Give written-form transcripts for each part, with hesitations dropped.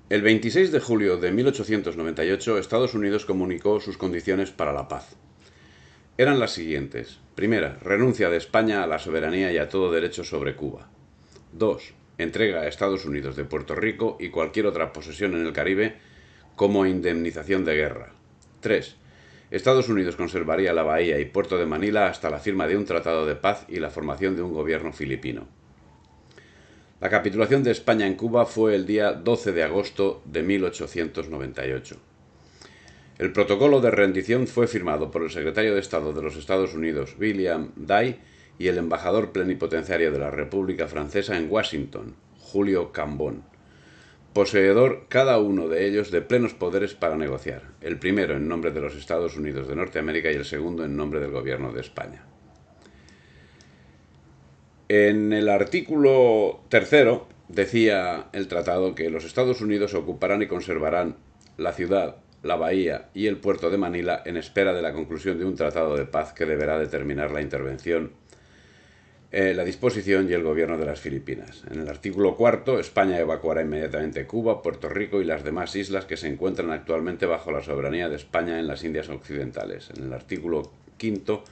El 26 de julio de 1898, Estados Unidos comunicó sus condiciones para la paz. Eran las siguientes. Primera, renuncia de España a la soberanía y a todo derecho sobre Cuba. 2. Entrega a Estados Unidos de Puerto Rico y cualquier otra posesión en el Caribe como indemnización de guerra. 3. Estados Unidos conservaría la bahía y puerto de Manila hasta la firma de un tratado de paz y la formación de un gobierno filipino. La capitulación de España en Cuba fue el día 12 de agosto de 1898. El protocolo de rendición fue firmado por el secretario de Estado de los Estados Unidos, William Day, y el embajador plenipotenciario de la República Francesa en Washington, Julio Cambón, poseedor cada uno de ellos de plenos poderes para negociar, el primero en nombre de los Estados Unidos de Norteamérica y el segundo en nombre del Gobierno de España. En el artículo tercero decía el tratado que los Estados Unidos ocuparán y conservarán la ciudad, la bahía y el puerto de Manila en espera de la conclusión de un tratado de paz que deberá determinar la intervención, la disposición y el gobierno de las Filipinas. En el artículo cuarto, España evacuará inmediatamente Cuba, Puerto Rico y las demás islas que se encuentran actualmente bajo la soberanía de España en las Indias Occidentales. En el artículo quinto,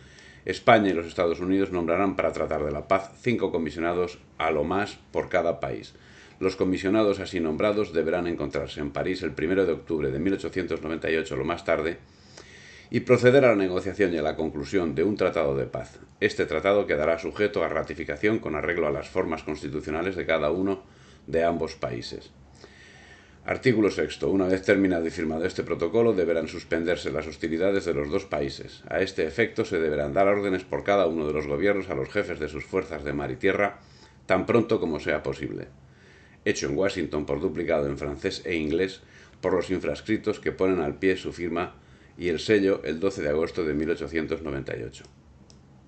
España y los Estados Unidos nombrarán para tratar de la paz 5 comisionados a lo más por cada país. Los comisionados así nombrados deberán encontrarse en París el 1 de octubre de 1898 lo más tarde y proceder a la negociación y a la conclusión de un tratado de paz. Este tratado quedará sujeto a ratificación con arreglo a las formas constitucionales de cada uno de ambos países. Artículo sexto. Una vez terminado y firmado este protocolo, deberán suspenderse las hostilidades de los dos países. A este efecto se deberán dar órdenes por cada uno de los gobiernos a los jefes de sus fuerzas de mar y tierra, tan pronto como sea posible. Hecho en Washington por duplicado en francés e inglés por los infrascritos que ponen al pie su firma y el sello el 12 de agosto de 1898.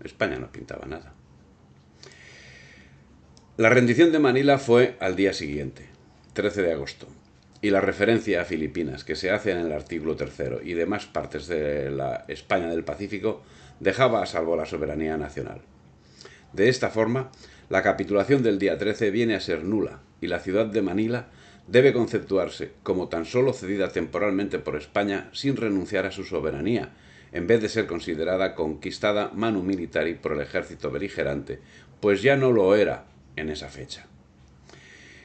España no pintaba nada. La rendición de Manila fue al día siguiente, 13 de agosto, y la referencia a Filipinas que se hace en el artículo tercero y demás partes de la España del Pacífico dejaba a salvo la soberanía nacional. De esta forma, la capitulación del día 13 viene a ser nula y la ciudad de Manila debe conceptuarse como tan solo cedida temporalmente por España sin renunciar a su soberanía, en vez de ser considerada conquistada manu militari por el ejército beligerante, pues ya no lo era en esa fecha.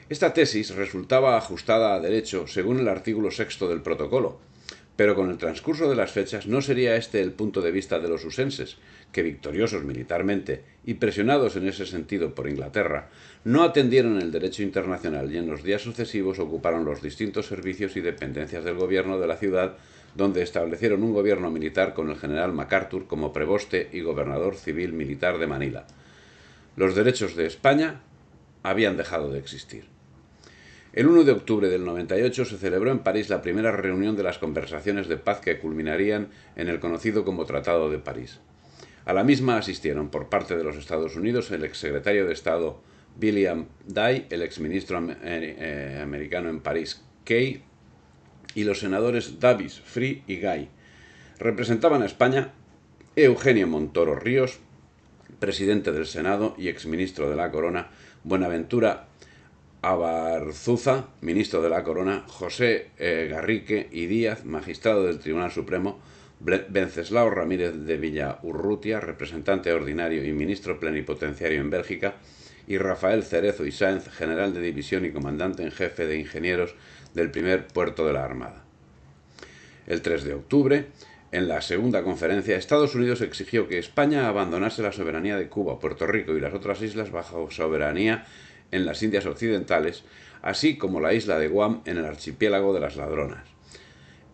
Esta tesis resultaba ajustada a derecho según el artículo sexto del protocolo, pero con el transcurso de las fechas no sería este el punto de vista de los usenses, que victoriosos militarmente y presionados en ese sentido por Inglaterra, no atendieron el derecho internacional y en los días sucesivos ocuparon los distintos servicios y dependencias del gobierno de la ciudad, donde establecieron un gobierno militar con el general MacArthur como preboste y gobernador civil militar de Manila. Los derechos de España habían dejado de existir. El 1 de octubre del 98 se celebró en París la primera reunión de las conversaciones de paz que culminarían en el conocido como Tratado de París. A la misma asistieron por parte de los Estados Unidos el exsecretario de Estado William Day, el exministro americano en París, Kay, y los senadores Davis, Free y Gay. Representaban a España Eugenio Montoro Ríos, presidente del Senado y exministro de la Corona, Buenaventura Abarzuza, ministro de la Corona, José Garrique y Díaz, magistrado del Tribunal Supremo, Venceslao Ramírez de Villaurrutia, representante ordinario y ministro plenipotenciario en Bélgica, y Rafael Cerezo y Sáenz, general de división y comandante en jefe de ingenieros del primer puerto de la Armada. El 3 de octubre, en la segunda conferencia, Estados Unidos exigió que España abandonase la soberanía de Cuba, Puerto Rico y las otras islas bajo soberanía en las Indias Occidentales, así como la isla de Guam en el archipiélago de las Ladronas.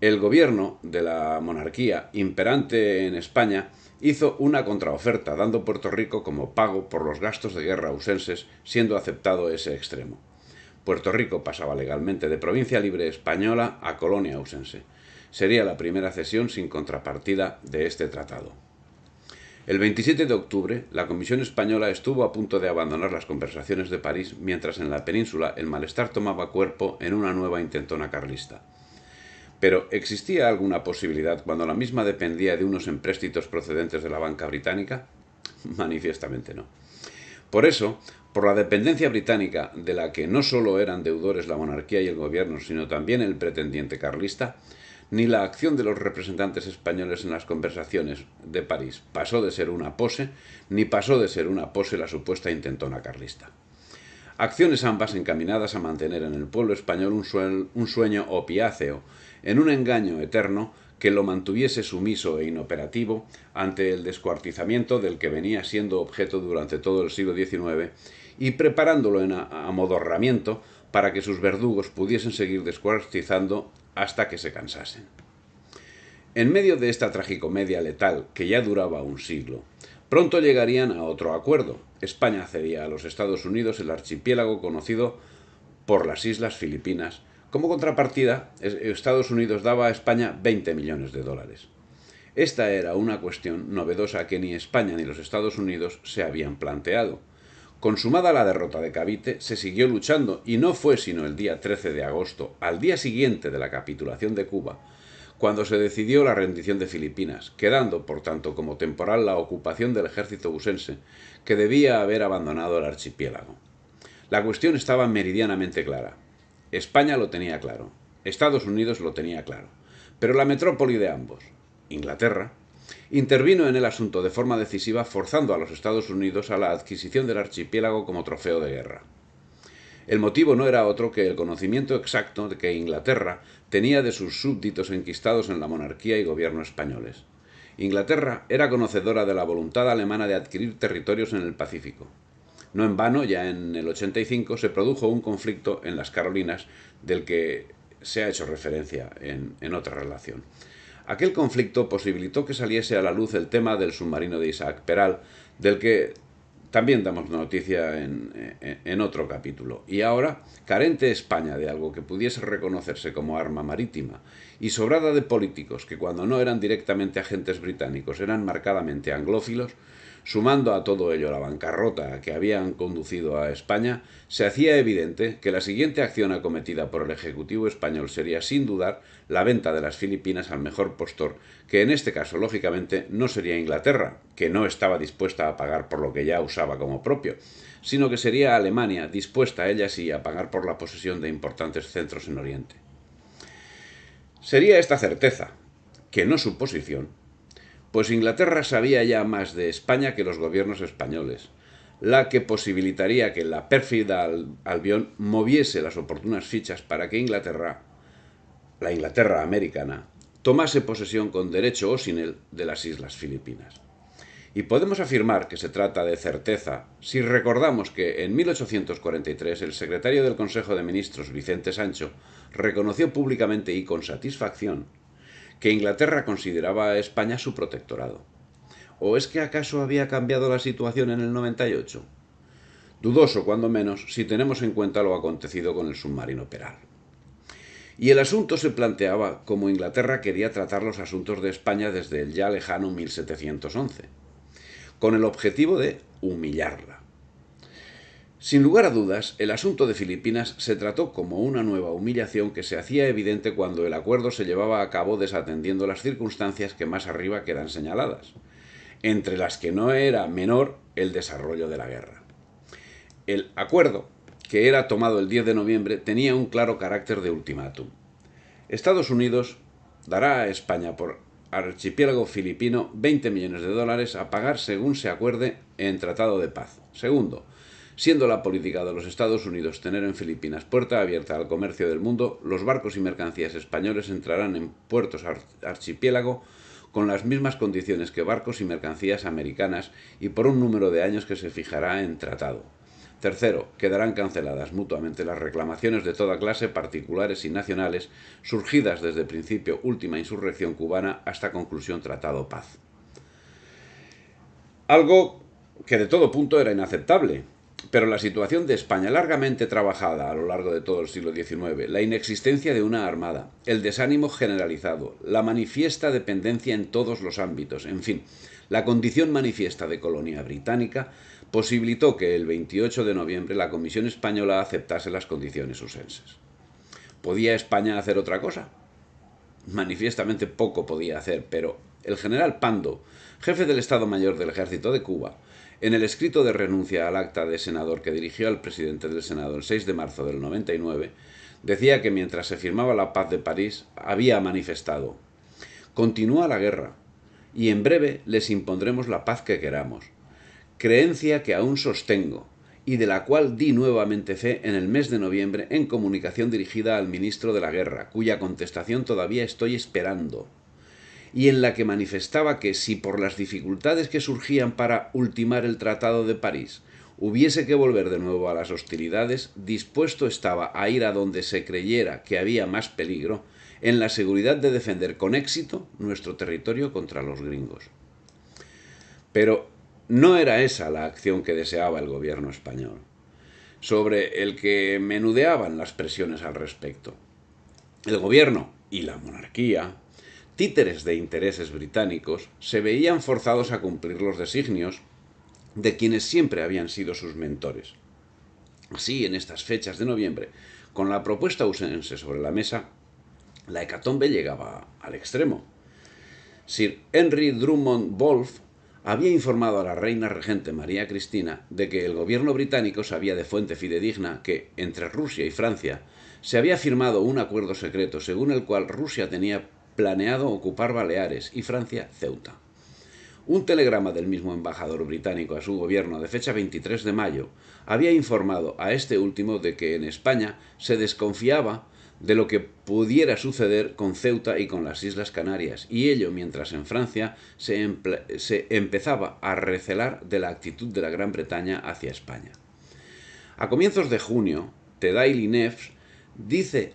El gobierno de la monarquía imperante en España hizo una contraoferta, dando Puerto Rico como pago por los gastos de guerra usenses, siendo aceptado ese extremo. Puerto Rico pasaba legalmente de provincia libre española a colonia usense. Sería la primera cesión sin contrapartida de este tratado. El 27 de octubre, la Comisión Española estuvo a punto de abandonar las conversaciones de París, mientras en la península el malestar tomaba cuerpo en una nueva intentona carlista. Pero ¿existía alguna posibilidad cuando la misma dependía de unos empréstitos procedentes de la banca británica? Manifiestamente no. Por eso, Por la dependencia británica, de la que no solo eran deudores la monarquía y el gobierno, sino también el pretendiente carlista, ni la acción de los representantes españoles en las conversaciones de París pasó de ser una pose, ni pasó de ser una pose la supuesta intentona carlista. Acciones ambas encaminadas a mantener en el pueblo español un sueño opiáceo, en un engaño eterno que lo mantuviese sumiso e inoperativo ante el descuartizamiento del que venía siendo objeto durante todo el siglo XIX y preparándolo en amodorramiento para que sus verdugos pudiesen seguir descuartizando hasta que se cansasen. En medio de esta tragicomedia letal, que ya duraba un siglo, pronto llegarían a otro acuerdo. España cedía a los Estados Unidos el archipiélago conocido por las Islas Filipinas. Como contrapartida, Estados Unidos daba a España 20 millones de dólares. Esta era una cuestión novedosa que ni España ni los Estados Unidos se habían planteado. Consumada la derrota de Cavite, se siguió luchando y no fue sino el día 13 de agosto, al día siguiente de la capitulación de Cuba, cuando se decidió la rendición de Filipinas, quedando, por tanto, como temporal la ocupación del ejército busense, que debía haber abandonado el archipiélago. La cuestión estaba meridianamente clara. España lo tenía claro, Estados Unidos lo tenía claro, pero la metrópoli de ambos, Inglaterra, intervino en el asunto de forma decisiva, forzando a los Estados Unidos a la adquisición del archipiélago como trofeo de guerra. El motivo no era otro que el conocimiento exacto de que Inglaterra tenía de sus súbditos enquistados en la monarquía y gobierno españoles. Inglaterra era conocedora de la voluntad alemana de adquirir territorios en el Pacífico. No en vano, ya en el 85 se produjo un conflicto en las Carolinas del que se ha hecho referencia en otra relación. Aquel conflicto posibilitó que saliese a la luz el tema del submarino de Isaac Peral, del que también damos noticia en otro capítulo. Y ahora, carente España de algo que pudiese reconocerse como arma marítima, y sobrada de políticos que cuando no eran directamente agentes británicos eran marcadamente anglófilos, sumando a todo ello la bancarrota a que habían conducido a España, se hacía evidente que la siguiente acción acometida por el Ejecutivo español sería, sin dudar, la venta de las Filipinas al mejor postor, que en este caso, lógicamente, no sería Inglaterra, que no estaba dispuesta a pagar por lo que ya usaba como propio, sino que sería Alemania, dispuesta ella sí a pagar por la posesión de importantes centros en Oriente. Sería esta certeza, que no suposición, pues Inglaterra sabía ya más de España que los gobiernos españoles, la que posibilitaría que la pérfida Albión moviese las oportunas fichas para que Inglaterra, la Inglaterra americana, tomase posesión con derecho o sin él de las Islas Filipinas. Y podemos afirmar que se trata de certeza si recordamos que en 1843 el secretario del Consejo de Ministros, Vicente Sancho, reconoció públicamente y con satisfacción que Inglaterra consideraba a España su protectorado. ¿O es que acaso había cambiado la situación en el 98? Dudoso, cuando menos, si tenemos en cuenta lo acontecido con el submarino Peral. Y el asunto se planteaba como Inglaterra quería tratar los asuntos de España desde el ya lejano 1711, con el objetivo de humillarla. Sin lugar a dudas, el asunto de Filipinas se trató como una nueva humillación que se hacía evidente cuando el acuerdo se llevaba a cabo desatendiendo las circunstancias que más arriba quedan señaladas, entre las que no era menor el desarrollo de la guerra. El acuerdo, que era tomado el 10 de noviembre, tenía un claro carácter de ultimátum. Estados Unidos dará a España por archipiélago filipino 20 millones de dólares a pagar según se acuerde en tratado de paz. Segundo, siendo la política de los Estados Unidos tener en Filipinas puerta abierta al comercio del mundo, los barcos y mercancías españoles entrarán en puertos archipiélago con las mismas condiciones que barcos y mercancías americanas y por un número de años que se fijará en tratado. Tercero, quedarán canceladas mutuamente las reclamaciones de toda clase, particulares y nacionales, surgidas desde principio última insurrección cubana hasta conclusión tratado paz. Algo que de todo punto era inaceptable, pero la situación de España, largamente trabajada a lo largo de todo el siglo XIX, la inexistencia de una armada, el desánimo generalizado, la manifiesta dependencia en todos los ámbitos, en fin, la condición manifiesta de colonia británica, posibilitó que el 28 de noviembre la Comisión Española aceptase las condiciones usenses. ¿Podía España hacer otra cosa? Manifiestamente poco podía hacer, pero El general Pando, jefe del Estado Mayor del Ejército de Cuba, en el escrito de renuncia al acta de senador que dirigió al presidente del Senado el 6 de marzo del 99, decía que mientras se firmaba la paz de París había manifestado: «Continúa la guerra, y en breve les impondremos la paz que queramos, creencia que aún sostengo, y de la cual di nuevamente fe en el mes de noviembre en comunicación dirigida al ministro de la Guerra, cuya contestación todavía estoy esperando, y en la que manifestaba que si por las dificultades que surgían para ultimar el Tratado de París hubiese que volver de nuevo a las hostilidades, dispuesto estaba a ir a donde se creyera que había más peligro, en la seguridad de defender con éxito nuestro territorio contra los gringos». Pero no era esa la acción que deseaba el gobierno español, sobre el que menudeaban las presiones al respecto. El gobierno y la monarquía, títeres de intereses británicos, se veían forzados a cumplir los designios de quienes siempre habían sido sus mentores. Así, en estas fechas de noviembre, con la propuesta ausense sobre la mesa, la hecatombe llegaba al extremo. Sir Henry Drummond Wolff había informado a la reina regente María Cristina de que el gobierno británico sabía de fuente fidedigna que, entre Rusia y Francia, se había firmado un acuerdo secreto según el cual Rusia tenía planeado ocupar Baleares y Francia Ceuta. Un telegrama del mismo embajador británico a su gobierno de fecha 23 de mayo había informado a este último de que en España se desconfiaba de lo que pudiera suceder con Ceuta y con las Islas Canarias, y ello mientras en Francia se empezaba a recelar de la actitud de la Gran Bretaña hacia España. A comienzos de junio, The Daily News dice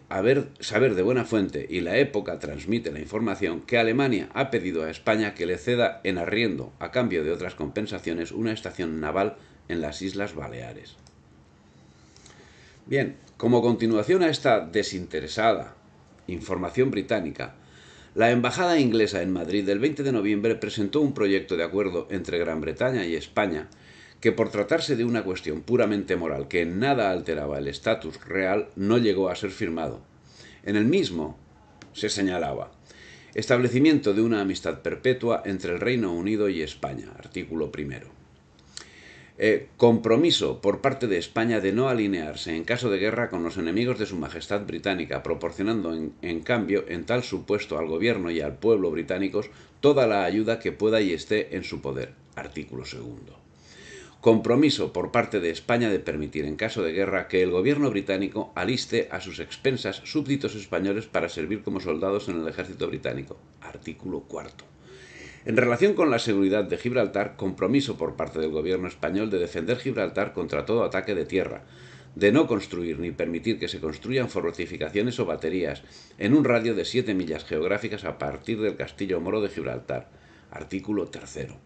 saber de buena fuente, y La Época transmite la información, que Alemania ha pedido a España que le ceda en arriendo, a cambio de otras compensaciones, una estación naval en las Islas Baleares. Bien, como continuación a esta desinteresada información británica, la embajada inglesa en Madrid del 20 de noviembre presentó un proyecto de acuerdo entre Gran Bretaña y España que, por tratarse de una cuestión puramente moral que en nada alteraba el estatus real, no llegó a ser firmado. En el mismo se señalaba: establecimiento de una amistad perpetua entre el Reino Unido y España, artículo primero. Compromiso por parte de España de no alinearse en caso de guerra con los enemigos de su Majestad Británica, proporcionando en cambio en tal supuesto al gobierno y al pueblo británicos toda la ayuda que pueda y esté en su poder, artículo segundo. Compromiso por parte de España de permitir en caso de guerra que el gobierno británico aliste a sus expensas súbditos españoles para servir como soldados en el ejército británico, artículo cuarto. En relación con la seguridad de Gibraltar, compromiso por parte del gobierno español de defender Gibraltar contra todo ataque de tierra, de no construir ni permitir que se construyan fortificaciones o baterías en un radio de 7 millas geográficas a partir del Castillo Moro de Gibraltar, artículo tercero.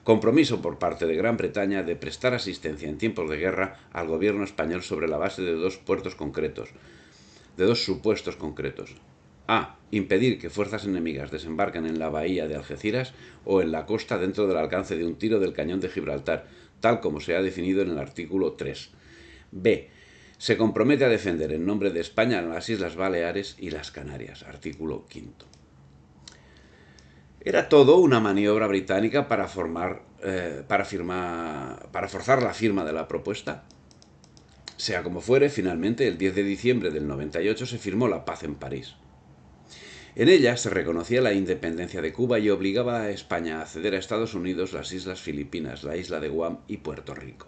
Compromiso por parte de Gran Bretaña de prestar asistencia en tiempos de guerra al gobierno español sobre la base de dos supuestos concretos. A. Impedir que fuerzas enemigas desembarquen en la bahía de Algeciras o en la costa dentro del alcance de un tiro del cañón de Gibraltar, tal como se ha definido en el artículo 3. B. Se compromete a defender en nombre de España las Islas Baleares y las Canarias, artículo 5. Era todo una maniobra británica para forzar la firma de la propuesta. Sea como fuere, finalmente, el 10 de diciembre del 98 se firmó la paz en París. En ella se reconocía la independencia de Cuba y obligaba a España a ceder a Estados Unidos las Islas Filipinas, la isla de Guam y Puerto Rico.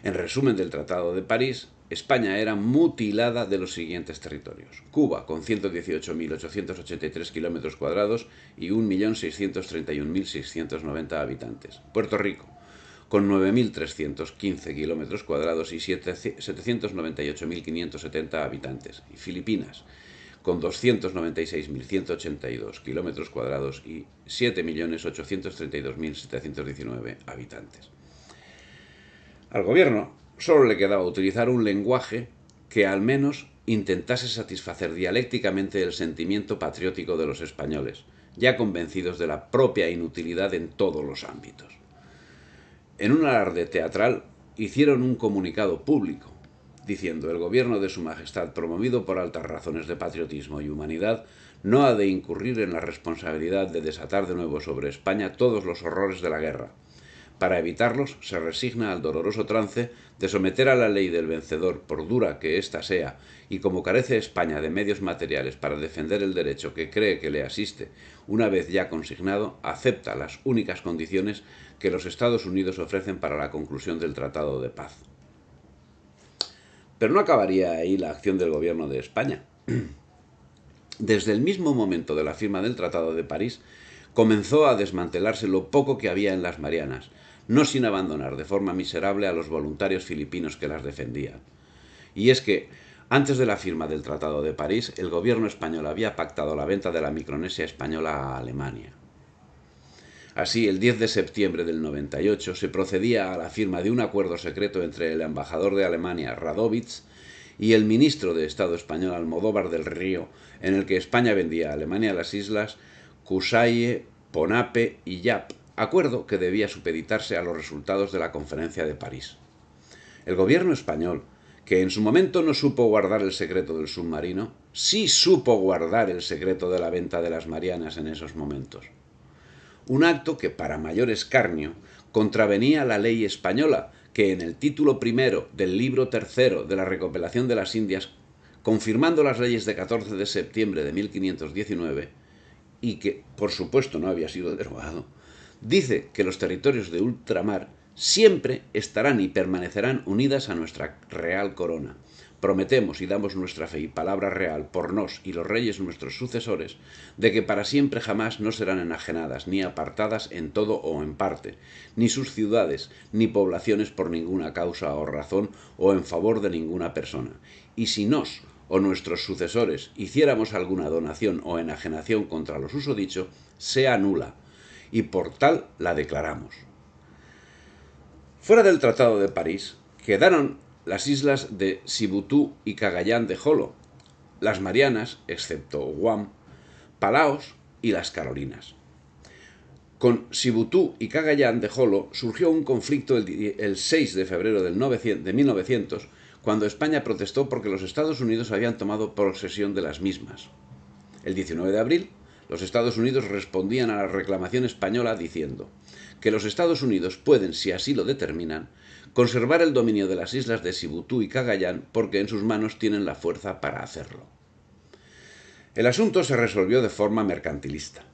En resumen del Tratado de París, España era mutilada de los siguientes territorios: Cuba, con 118.883 kilómetros cuadrados y 1.631.690 habitantes; Puerto Rico, con 9.315 kilómetros cuadrados y 798.570 habitantes; y Filipinas, con 296.182 kilómetros cuadrados y 7.832.719 habitantes. Al gobierno solo le quedaba utilizar un lenguaje que al menos intentase satisfacer dialécticamente el sentimiento patriótico de los españoles, ya convencidos de la propia inutilidad en todos los ámbitos. En un alarde teatral hicieron un comunicado público diciendo: el gobierno de Su Majestad, promovido por altas razones de patriotismo y humanidad, no ha de incurrir en la responsabilidad de desatar de nuevo sobre España todos los horrores de la guerra. Para evitarlos, se resigna al doloroso trance de someter a la ley del vencedor, por dura que ésta sea, y como carece España de medios materiales para defender el derecho que cree que le asiste, una vez ya consignado, acepta las únicas condiciones que los Estados Unidos ofrecen para la conclusión del Tratado de Paz. Pero no acabaría ahí la acción del gobierno de España. Desde el mismo momento de la firma del Tratado de París, comenzó a desmantelarse lo poco que había en las Marianas, no sin abandonar de forma miserable a los voluntarios filipinos que las defendían. Y es que, antes de la firma del Tratado de París, el gobierno español había pactado la venta de la Micronesia española a Alemania. Así, el 10 de septiembre del 98 se procedía a la firma de un acuerdo secreto entre el embajador de Alemania, Radowitz, y el ministro de Estado español, Almodóvar del Río, en el que España vendía a Alemania las islas Cusaye, Ponape y Yap, acuerdo que debía supeditarse a los resultados de la Conferencia de París. El gobierno español, que en su momento no supo guardar el secreto del submarino, sí supo guardar el secreto de la venta de las Marianas en esos momentos. Un acto que, para mayor escarnio, contravenía la ley española, que en el título primero del libro tercero de la Recopilación de las Indias, confirmando las leyes de 14 de septiembre de 1519, y que, por supuesto, no había sido derogado, dice que los territorios de ultramar siempre estarán y permanecerán unidas a nuestra real corona. Prometemos y damos nuestra fe y palabra real por nos y los reyes nuestros sucesores, de que para siempre jamás no serán enajenadas ni apartadas en todo o en parte, ni sus ciudades, ni poblaciones por ninguna causa o razón o en favor de ninguna persona. Y si nos o nuestros sucesores hiciéramos alguna donación o enajenación contra lo susodicho, sea nula, y por tal la declaramos. Fuera del Tratado de París quedaron las islas de Sibutú y Cagayán de Jolo, las Marianas, excepto Guam, Palaos y las Carolinas. Con Sibutú y Cagayán de Jolo surgió un conflicto el 6 de febrero de 1900, cuando España protestó porque los Estados Unidos habían tomado posesión de las mismas. El 19 de abril, los Estados Unidos respondían a la reclamación española diciendo que los Estados Unidos pueden, si así lo determinan, conservar el dominio de las islas de Sibutú y Cagayán porque en sus manos tienen la fuerza para hacerlo. El asunto se resolvió de forma mercantilista.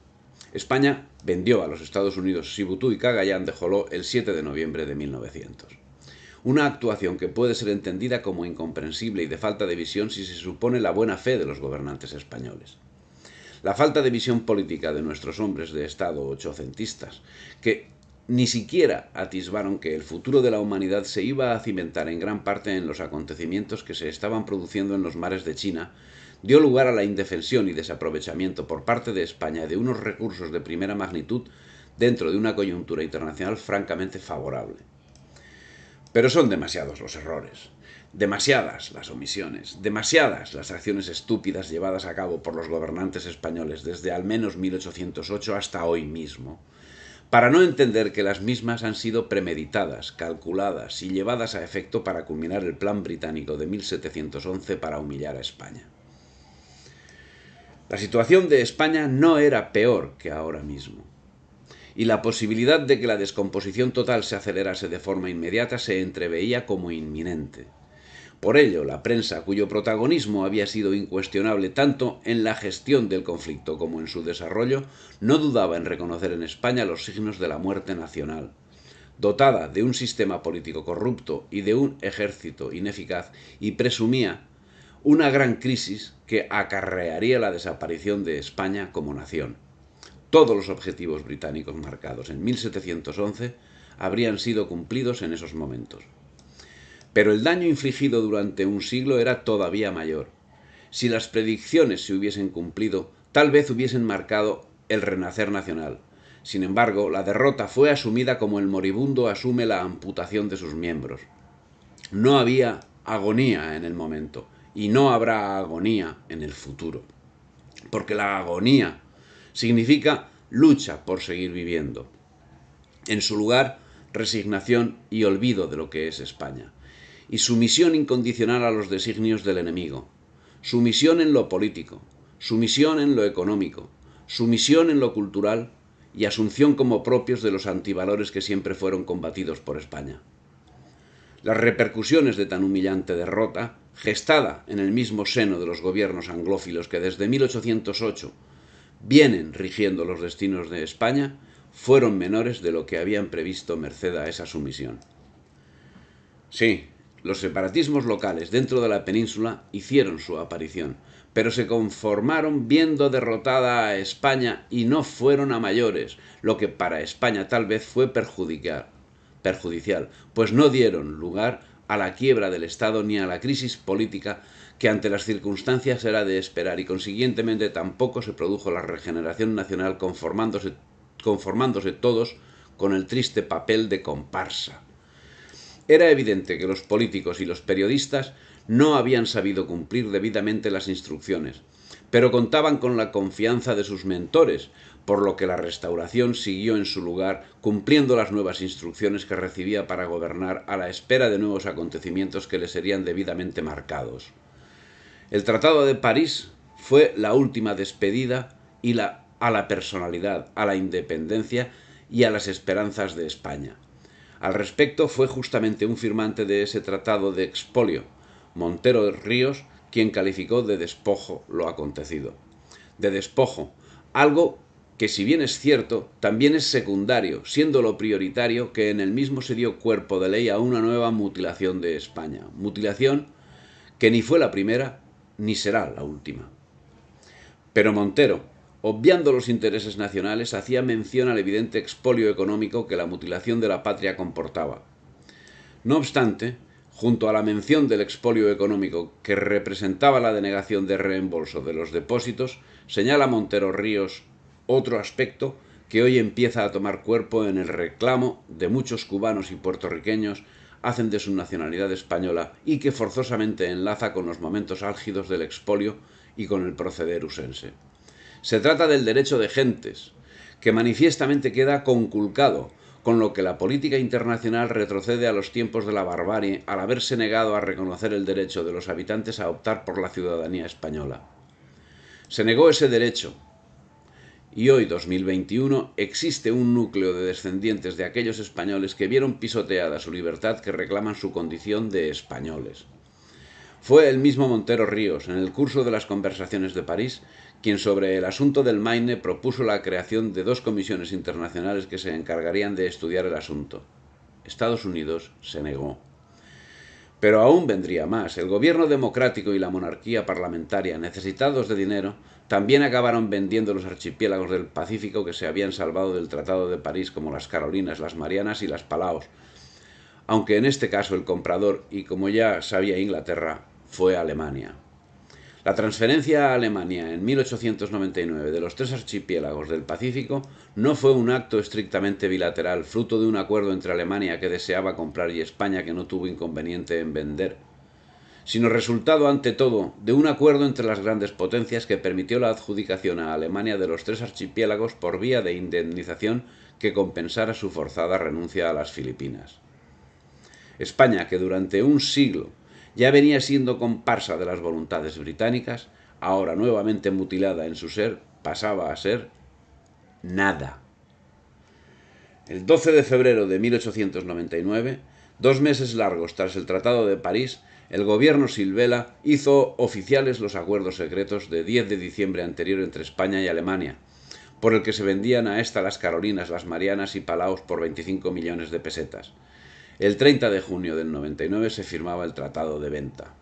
España vendió a los Estados Unidos Sibutú y Cagayán de Jolo el 7 de noviembre de 1900. Una actuación que puede ser entendida como incomprensible y de falta de visión si se supone la buena fe de los gobernantes españoles. La falta de visión política de nuestros hombres de Estado ochocentistas, que ni siquiera atisbaron que el futuro de la humanidad se iba a cimentar en gran parte en los acontecimientos que se estaban produciendo en los mares de China, dio lugar a la indefensión y desaprovechamiento por parte de España de unos recursos de primera magnitud dentro de una coyuntura internacional francamente favorable. Pero son demasiados los errores, demasiadas las omisiones, demasiadas las acciones estúpidas llevadas a cabo por los gobernantes españoles desde al menos 1808 hasta hoy mismo, para no entender que las mismas han sido premeditadas, calculadas y llevadas a efecto para culminar el plan británico de 1711 para humillar a España. La situación de España no era peor que ahora mismo, y la posibilidad de que la descomposición total se acelerase de forma inmediata se entreveía como inminente. Por ello, la prensa, cuyo protagonismo había sido incuestionable tanto en la gestión del conflicto como en su desarrollo, no dudaba en reconocer en España los signos de la muerte nacional. Dotada de un sistema político corrupto y de un ejército ineficaz, y presumía una gran crisis que acarrearía la desaparición de España como nación. Todos los objetivos británicos marcados en 1711 habrían sido cumplidos en esos momentos. Pero el daño infligido durante un siglo era todavía mayor. Si las predicciones se hubiesen cumplido, tal vez hubiesen marcado el renacer nacional. Sin embargo, la derrota fue asumida como el moribundo asume la amputación de sus miembros. No había agonía en el momento, y no habrá agonía en el futuro. Porque la agonía significa lucha por seguir viviendo. En su lugar, resignación y olvido de lo que es España. y sumisión incondicional a los designios del enemigo, sumisión en lo político, sumisión en lo económico, sumisión en lo cultural y asunción como propios de los antivalores que siempre fueron combatidos por España. Las repercusiones de tan humillante derrota, gestada en el mismo seno de los gobiernos anglófilos que desde 1808 vienen rigiendo los destinos de España, fueron menores de lo que habían previsto merced a esa sumisión. Sí, los separatismos locales dentro de la península hicieron su aparición, pero se conformaron viendo derrotada a España y no fueron a mayores, lo que para España tal vez fue perjudicial, pues no dieron lugar a la quiebra del Estado ni a la crisis política que ante las circunstancias era de esperar, y consiguientemente tampoco se produjo la regeneración nacional conformándose todos con el triste papel de comparsa. Era evidente que los políticos y los periodistas no habían sabido cumplir debidamente las instrucciones, pero contaban con la confianza de sus mentores, por lo que la Restauración siguió en su lugar, cumpliendo las nuevas instrucciones que recibía para gobernar a la espera de nuevos acontecimientos que le serían debidamente marcados. El Tratado de París fue la última despedida a la personalidad, a la independencia y a las esperanzas de España. Al respecto, fue justamente un firmante de ese tratado de expolio, Montero Ríos, quien calificó de despojo lo acontecido. De despojo, algo que, si bien es cierto, también es secundario, siendo lo prioritario que en el mismo se dio cuerpo de ley a una nueva mutilación de España. Mutilación que ni fue la primera ni será la última. Pero Montero, obviando los intereses nacionales, hacía mención al evidente expolio económico que la mutilación de la patria comportaba. No obstante, junto a la mención del expolio económico que representaba la denegación de reembolso de los depósitos, señala Montero Ríos otro aspecto que hoy empieza a tomar cuerpo en el reclamo de muchos cubanos y puertorriqueños hacen de su nacionalidad española y que forzosamente enlaza con los momentos álgidos del expolio y con el proceder usense. Se trata del derecho de gentes, que manifiestamente queda conculcado, con lo que la política internacional retrocede a los tiempos de la barbarie al haberse negado a reconocer el derecho de los habitantes a optar por la ciudadanía española. Se negó ese derecho, y hoy, 2021, existe un núcleo de descendientes de aquellos españoles que vieron pisoteada su libertad que reclaman su condición de españoles. Fue el mismo Montero Ríos, en el curso de las conversaciones de París, quien sobre el asunto del Maine propuso la creación de 2 comisiones internacionales que se encargarían de estudiar el asunto. Estados Unidos se negó. Pero aún vendría más. El gobierno democrático y la monarquía parlamentaria, necesitados de dinero, también acabaron vendiendo los archipiélagos del Pacífico que se habían salvado del Tratado de París, como las Carolinas, las Marianas y las Palaos, aunque en este caso el comprador, y como ya sabía Inglaterra, fue Alemania. La transferencia a Alemania en 1899 de los 3 archipiélagos del Pacífico no fue un acto estrictamente bilateral, fruto de un acuerdo entre Alemania, que deseaba comprar, y España, que no tuvo inconveniente en vender, sino resultado ante todo de un acuerdo entre las grandes potencias que permitió la adjudicación a Alemania de los 3 archipiélagos por vía de indemnización que compensara su forzada renuncia a las Filipinas. España, que durante un siglo ya venía siendo comparsa de las voluntades británicas, ahora nuevamente mutilada en su ser, pasaba a ser nada. El 12 de febrero de 1899, 2 meses largos tras el Tratado de París, el gobierno Silvela hizo oficiales los acuerdos secretos de 10 de diciembre anterior entre España y Alemania, por el que se vendían a esta las Carolinas, las Marianas y Palaos por 25 millones de pesetas. El 30 de junio del 99 se firmaba el tratado de venta.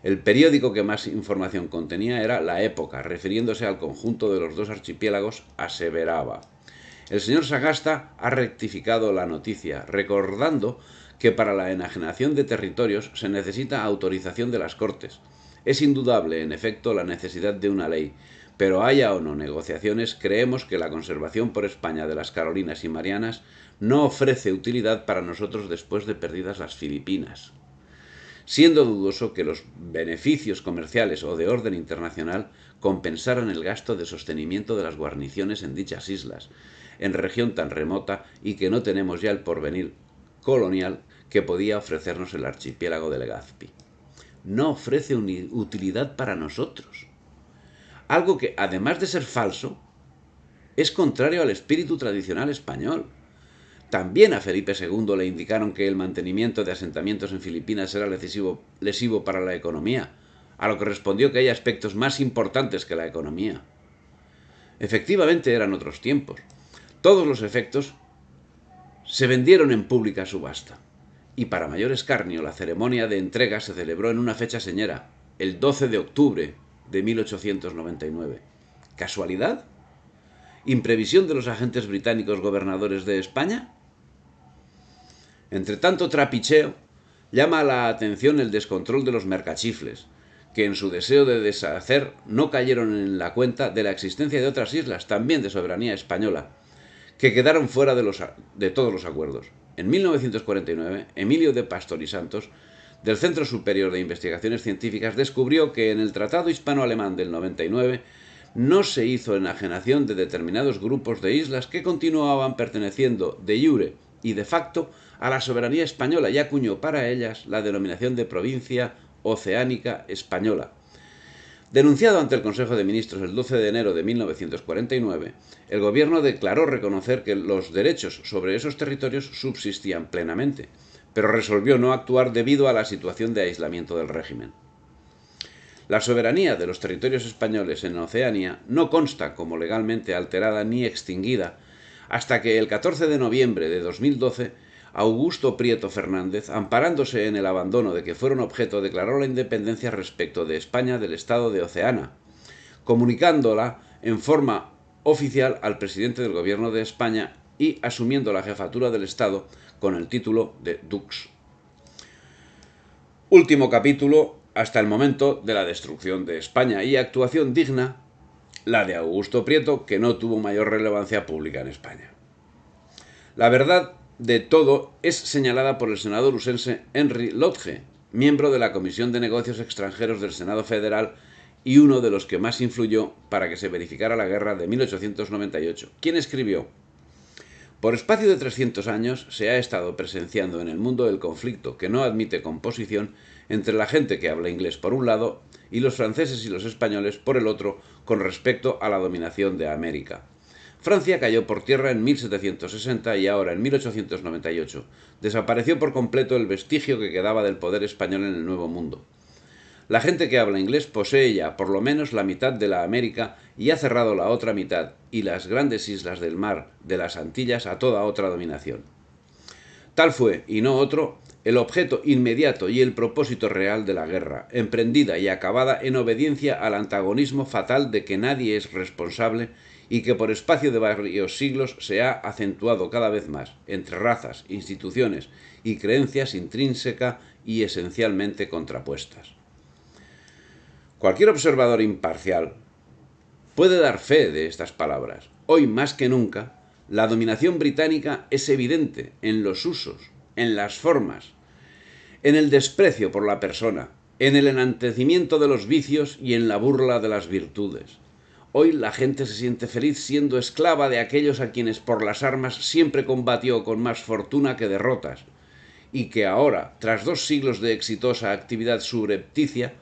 El periódico que más información contenía era La Época, refiriéndose al conjunto de los 2 archipiélagos, aseveraba: el señor Sagasta ha rectificado la noticia, recordando que para la enajenación de territorios se necesita autorización de las Cortes. Es indudable, en efecto, la necesidad de una ley, pero haya o no negociaciones, creemos que la conservación por España de las Carolinas y Marianas no ofrece utilidad para nosotros después de perdidas las Filipinas, siendo dudoso que los beneficios comerciales o de orden internacional compensaran el gasto de sostenimiento de las guarniciones en dichas islas, en región tan remota y que no tenemos ya el porvenir colonial que podía ofrecernos el archipiélago de Legazpi. No ofrece utilidad para nosotros. Algo que, además de ser falso, es contrario al espíritu tradicional español. También a Felipe II le indicaron que el mantenimiento de asentamientos en Filipinas era lesivo para la economía, a lo que respondió que hay aspectos más importantes que la economía. Efectivamente eran otros tiempos. Todos los efectos se vendieron en pública subasta. Y para mayor escarnio, la ceremonia de entrega se celebró en una fecha señera, el 12 de octubre de 1899. ¿Casualidad? ¿Imprevisión de los agentes británicos gobernadores de España? Entre tanto trapicheo, llama la atención el descontrol de los mercachifles, que en su deseo de deshacer no cayeron en la cuenta de la existencia de otras islas, también de soberanía española, que quedaron fuera de todos los acuerdos. En 1949, Emilio de Pastor y Santos, del Centro Superior de Investigaciones Científicas, descubrió que en el Tratado Hispano-Alemán del 99 no se hizo enajenación de determinados grupos de islas que continuaban perteneciendo de jure y de facto a la soberanía española, y acuñó para ellas la denominación de provincia oceánica española. Denunciado ante el Consejo de Ministros el 12 de enero de 1949, el gobierno declaró reconocer que los derechos sobre esos territorios subsistían plenamente, pero resolvió no actuar debido a la situación de aislamiento del régimen. La soberanía de los territorios españoles en Oceanía no consta como legalmente alterada ni extinguida hasta que el 14 de noviembre de 2012 Augusto Prieto Fernández, amparándose en el abandono de que fueron objeto, declaró la independencia respecto de España del estado de Oceana, comunicándola en forma oficial al presidente del gobierno de España y asumiendo la jefatura del estado con el título de Dux. Último capítulo hasta el momento de la destrucción de España, y actuación digna la de Augusto Prieto, que no tuvo mayor relevancia pública en España. La verdad de todo es señalada por el senador usense Henry Lodge, miembro de la Comisión de Negocios Extranjeros del Senado Federal y uno de los que más influyó para que se verificara la guerra de 1898, quien escribió: por espacio de 300 años se ha estado presenciando en el mundo el conflicto, que no admite composición, entre la gente que habla inglés por un lado y los franceses y los españoles por el otro con respecto a la dominación de América. Francia cayó por tierra en 1760 y ahora, en 1898, desapareció por completo el vestigio que quedaba del poder español en el Nuevo Mundo. La gente que habla inglés posee ya por lo menos la mitad de la América y ha cerrado la otra mitad y las grandes islas del mar de las Antillas a toda otra dominación. Tal fue, y no otro, el objeto inmediato y el propósito real de la guerra, emprendida y acabada en obediencia al antagonismo fatal de que nadie es responsable y que por espacio de varios siglos se ha acentuado cada vez más entre razas, instituciones y creencias intrínseca y esencialmente contrapuestas. Cualquier observador imparcial puede dar fe de estas palabras. Hoy más que nunca, la dominación británica es evidente en los usos, en las formas, en el desprecio por la persona, en el enaltecimiento de los vicios y en la burla de las virtudes. Hoy la gente se siente feliz siendo esclava de aquellos a quienes por las armas siempre combatió con más fortuna que derrotas, y que ahora, tras 2 siglos de exitosa actividad subrepticia,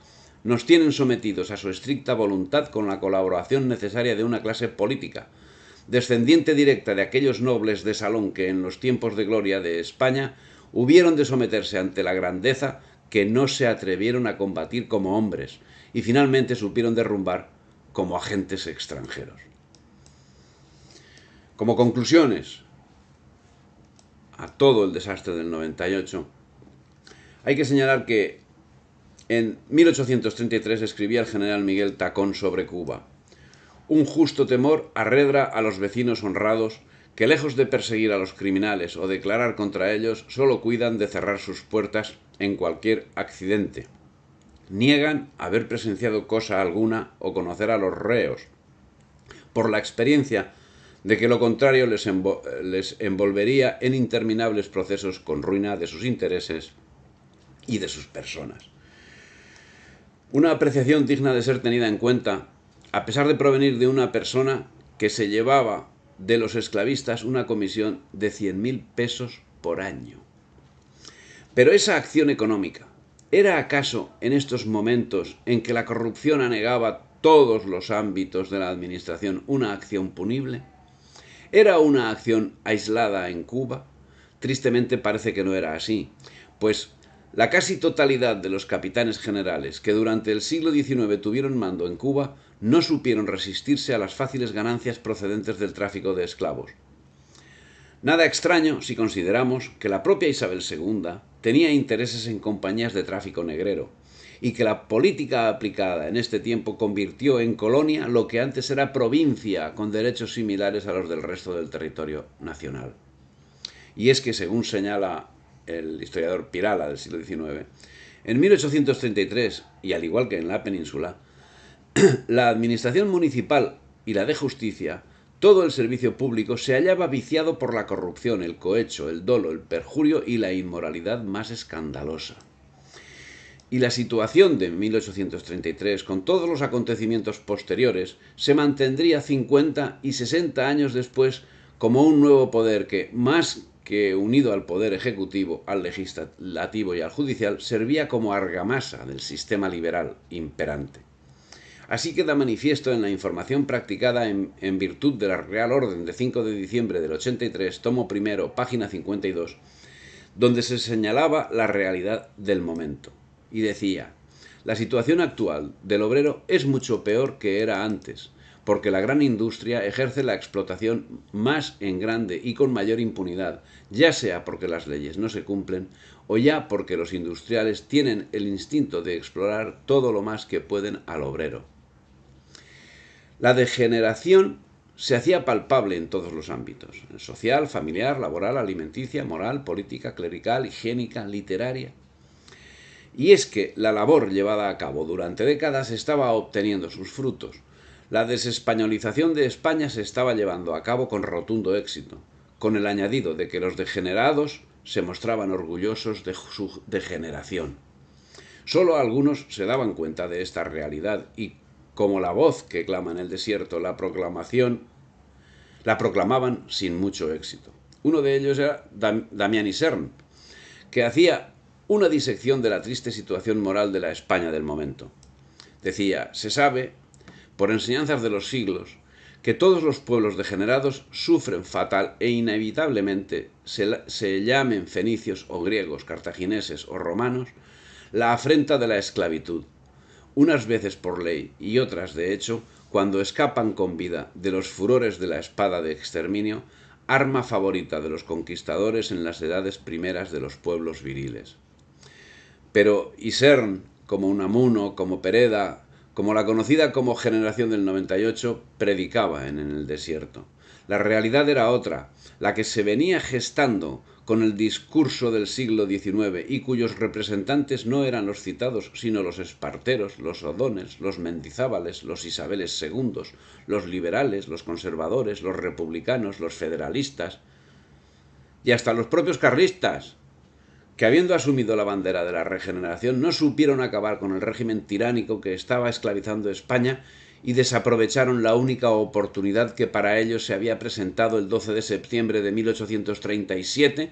nos tienen sometidos a su estricta voluntad con la colaboración necesaria de una clase política, descendiente directa de aquellos nobles de salón que en los tiempos de gloria de España hubieron de someterse ante la grandeza que no se atrevieron a combatir como hombres y finalmente supieron derrumbar como agentes extranjeros. Como conclusiones a todo el desastre del 98, hay que señalar que en 1833 escribía el general Miguel Tacón sobre Cuba: un justo temor arredra a los vecinos honrados que, lejos de perseguir a los criminales o declarar contra ellos, solo cuidan de cerrar sus puertas en cualquier accidente. Niegan haber presenciado cosa alguna o conocer a los reos, por la experiencia de que lo contrario les envolvería en interminables procesos con ruina de sus intereses y de sus personas. Una apreciación digna de ser tenida en cuenta, a pesar de provenir de una persona que se llevaba de los esclavistas una comisión de 100.000 pesos por año. Pero esa acción económica, ¿era acaso en estos momentos en que la corrupción anegaba todos los ámbitos de la administración una acción punible? ¿Era una acción aislada en Cuba? Tristemente parece que no era así, pues la casi totalidad de los capitanes generales que durante el siglo XIX tuvieron mando en Cuba no supieron resistirse a las fáciles ganancias procedentes del tráfico de esclavos. Nada extraño si consideramos que la propia Isabel II tenía intereses en compañías de tráfico negrero y que la política aplicada en este tiempo convirtió en colonia lo que antes era provincia con derechos similares a los del resto del territorio nacional. Y es que, según señala el historiador Pirala del siglo XIX, en 1833, y al igual que en la península, la administración municipal y la de justicia, todo el servicio público se hallaba viciado por la corrupción, el cohecho, el dolo, el perjurio y la inmoralidad más escandalosa. Y la situación de 1833, con todos los acontecimientos posteriores, se mantendría 50 y 60 años después como un nuevo poder que, más que unido al poder ejecutivo, al legislativo y al judicial, servía como argamasa del sistema liberal imperante. Así queda manifiesto en la información practicada en virtud de la Real Orden de 5 de diciembre del 83, tomo primero, página 52, donde se señalaba la realidad del momento. Y decía: la situación actual del obrero es mucho peor que era antes, porque la gran industria ejerce la explotación más en grande y con mayor impunidad, ya sea porque las leyes no se cumplen o ya porque los industriales tienen el instinto de explorar todo lo más que pueden al obrero. La degeneración se hacía palpable en todos los ámbitos: social, familiar, laboral, alimenticia, moral, política, clerical, higiénica, literaria. Y es que la labor llevada a cabo durante décadas estaba obteniendo sus frutos. La desespañolización de España se estaba llevando a cabo con rotundo éxito, con el añadido de que los degenerados se mostraban orgullosos de su degeneración. Solo algunos se daban cuenta de esta realidad y, como la voz que clama en el desierto, la proclamaban sin mucho éxito. Uno de ellos era Damián Isern, que hacía una disección de la triste situación moral de la España del momento. Decía: se sabe, por enseñanzas de los siglos, que todos los pueblos degenerados sufren fatal e inevitablemente, se llamen fenicios o griegos, cartagineses o romanos, la afrenta de la esclavitud, unas veces por ley y otras de hecho, cuando escapan con vida de los furores de la espada de exterminio, arma favorita de los conquistadores en las edades primeras de los pueblos viriles. Pero Isern, como Unamuno, como Pereda, como la conocida como Generación del 98, predicaba en el desierto. La realidad era otra, la que se venía gestando con el discurso del siglo XIX y cuyos representantes no eran los citados, sino los esparteros, los odones, los mendizábales, los isabeles II, los liberales, los conservadores, los republicanos, los federalistas y hasta los propios carlistas, que habiendo asumido la bandera de la regeneración no supieron acabar con el régimen tiránico que estaba esclavizando España y desaprovecharon la única oportunidad que para ellos se había presentado el 12 de septiembre de 1837,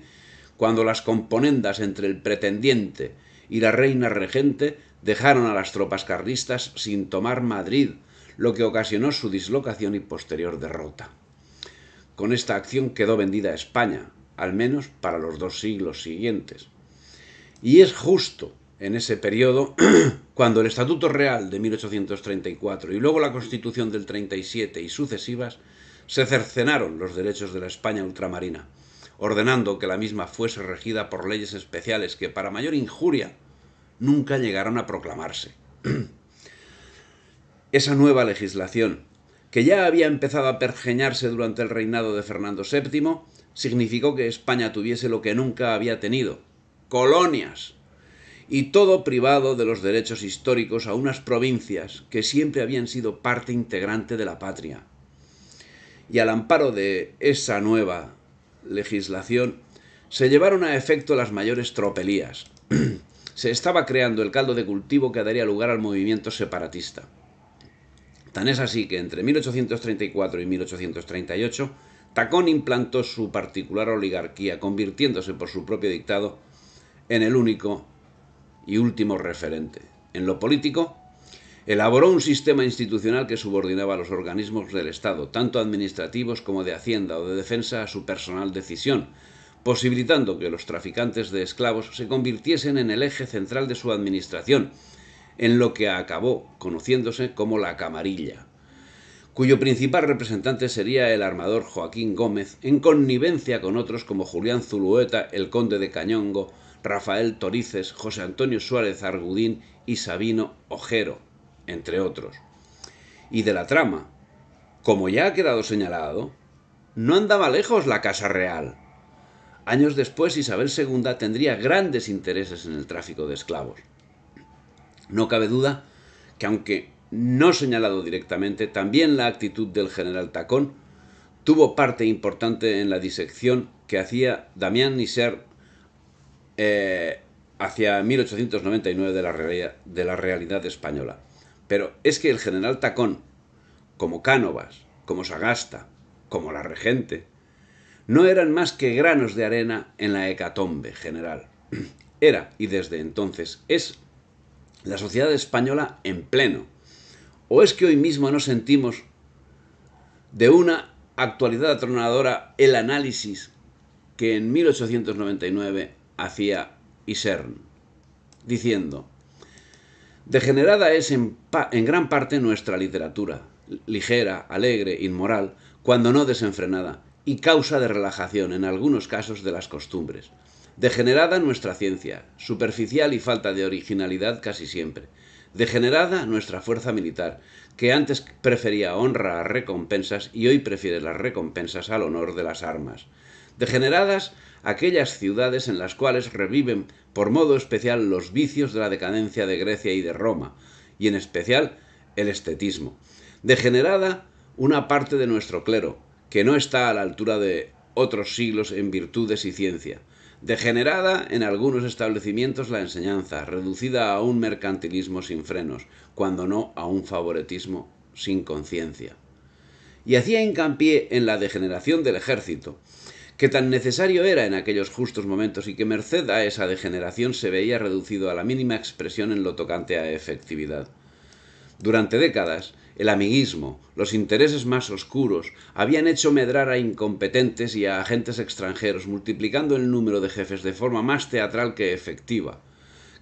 cuando las componendas entre el pretendiente y la reina regente dejaron a las tropas carlistas sin tomar Madrid, lo que ocasionó su dislocación y posterior derrota. Con esta acción quedó vendida España, al menos para los 2 siglos siguientes. Y es justo en ese periodo cuando el Estatuto Real de 1834 y luego la Constitución del 37 y sucesivas se cercenaron los derechos de la España ultramarina, ordenando que la misma fuese regida por leyes especiales que, para mayor injuria, nunca llegaron a proclamarse. Esa nueva legislación, que ya había empezado a pergeñarse durante el reinado de Fernando VII, significó que España tuviese lo que nunca había tenido: colonias, y todo privado de los derechos históricos a unas provincias que siempre habían sido parte integrante de la patria. Y al amparo de esa nueva legislación se llevaron a efecto las mayores tropelías. Se estaba creando el caldo de cultivo que daría lugar al movimiento separatista. Tan es así que entre 1834 y 1838 Tacón implantó su particular oligarquía, convirtiéndose por su propio dictado en el único y último referente. En lo político, elaboró un sistema institucional que subordinaba a los organismos del Estado, tanto administrativos como de Hacienda o de Defensa, a su personal decisión, posibilitando que los traficantes de esclavos se convirtiesen en el eje central de su administración, en lo que acabó conociéndose como la camarilla, cuyo principal representante sería el armador Joaquín Gómez, en connivencia con otros como Julián Zulueta, el conde de Cañongo, Rafael Torices, José Antonio Suárez Argudín y Sabino Ojero, entre otros. Y de la trama, como ya ha quedado señalado, no andaba lejos la Casa Real. Años después, Isabel II tendría grandes intereses en el tráfico de esclavos. No cabe duda que, aunque no señalado directamente, también la actitud del general Tacón tuvo parte importante en la disección que hacía Damián Nisser hacia 1899 de la realidad española. Pero es que el general Tacón, como Cánovas, como Sagasta, como la Regente, no eran más que granos de arena en la hecatombe general. Era, y desde entonces es, la sociedad española en pleno. ¿O es que hoy mismo no sentimos de una actualidad atronadora el análisis que en 1899 hacía Isern, diciendo: degenerada es en gran parte nuestra literatura, ligera, alegre, inmoral, cuando no desenfrenada, y causa de relajación en algunos casos de las costumbres. Degenerada nuestra ciencia, superficial y falta de originalidad casi siempre. Degenerada nuestra fuerza militar, que antes prefería honra a recompensas y hoy prefiere las recompensas al honor de las armas. Degeneradas aquellas ciudades en las cuales reviven por modo especial los vicios de la decadencia de Grecia y de Roma, y en especial el estetismo. Degenerada una parte de nuestro clero, que no está a la altura de otros siglos en virtudes y ciencia. Degenerada en algunos establecimientos la enseñanza, reducida a un mercantilismo sin frenos, cuando no a un favoritismo sin conciencia. Y hacía hincapié en la degeneración del ejército, que tan necesario era en aquellos justos momentos y que merced a esa degeneración se veía reducido a la mínima expresión en lo tocante a efectividad. Durante décadas, el amiguismo, los intereses más oscuros, habían hecho medrar a incompetentes y a agentes extranjeros, multiplicando el número de jefes de forma más teatral que efectiva,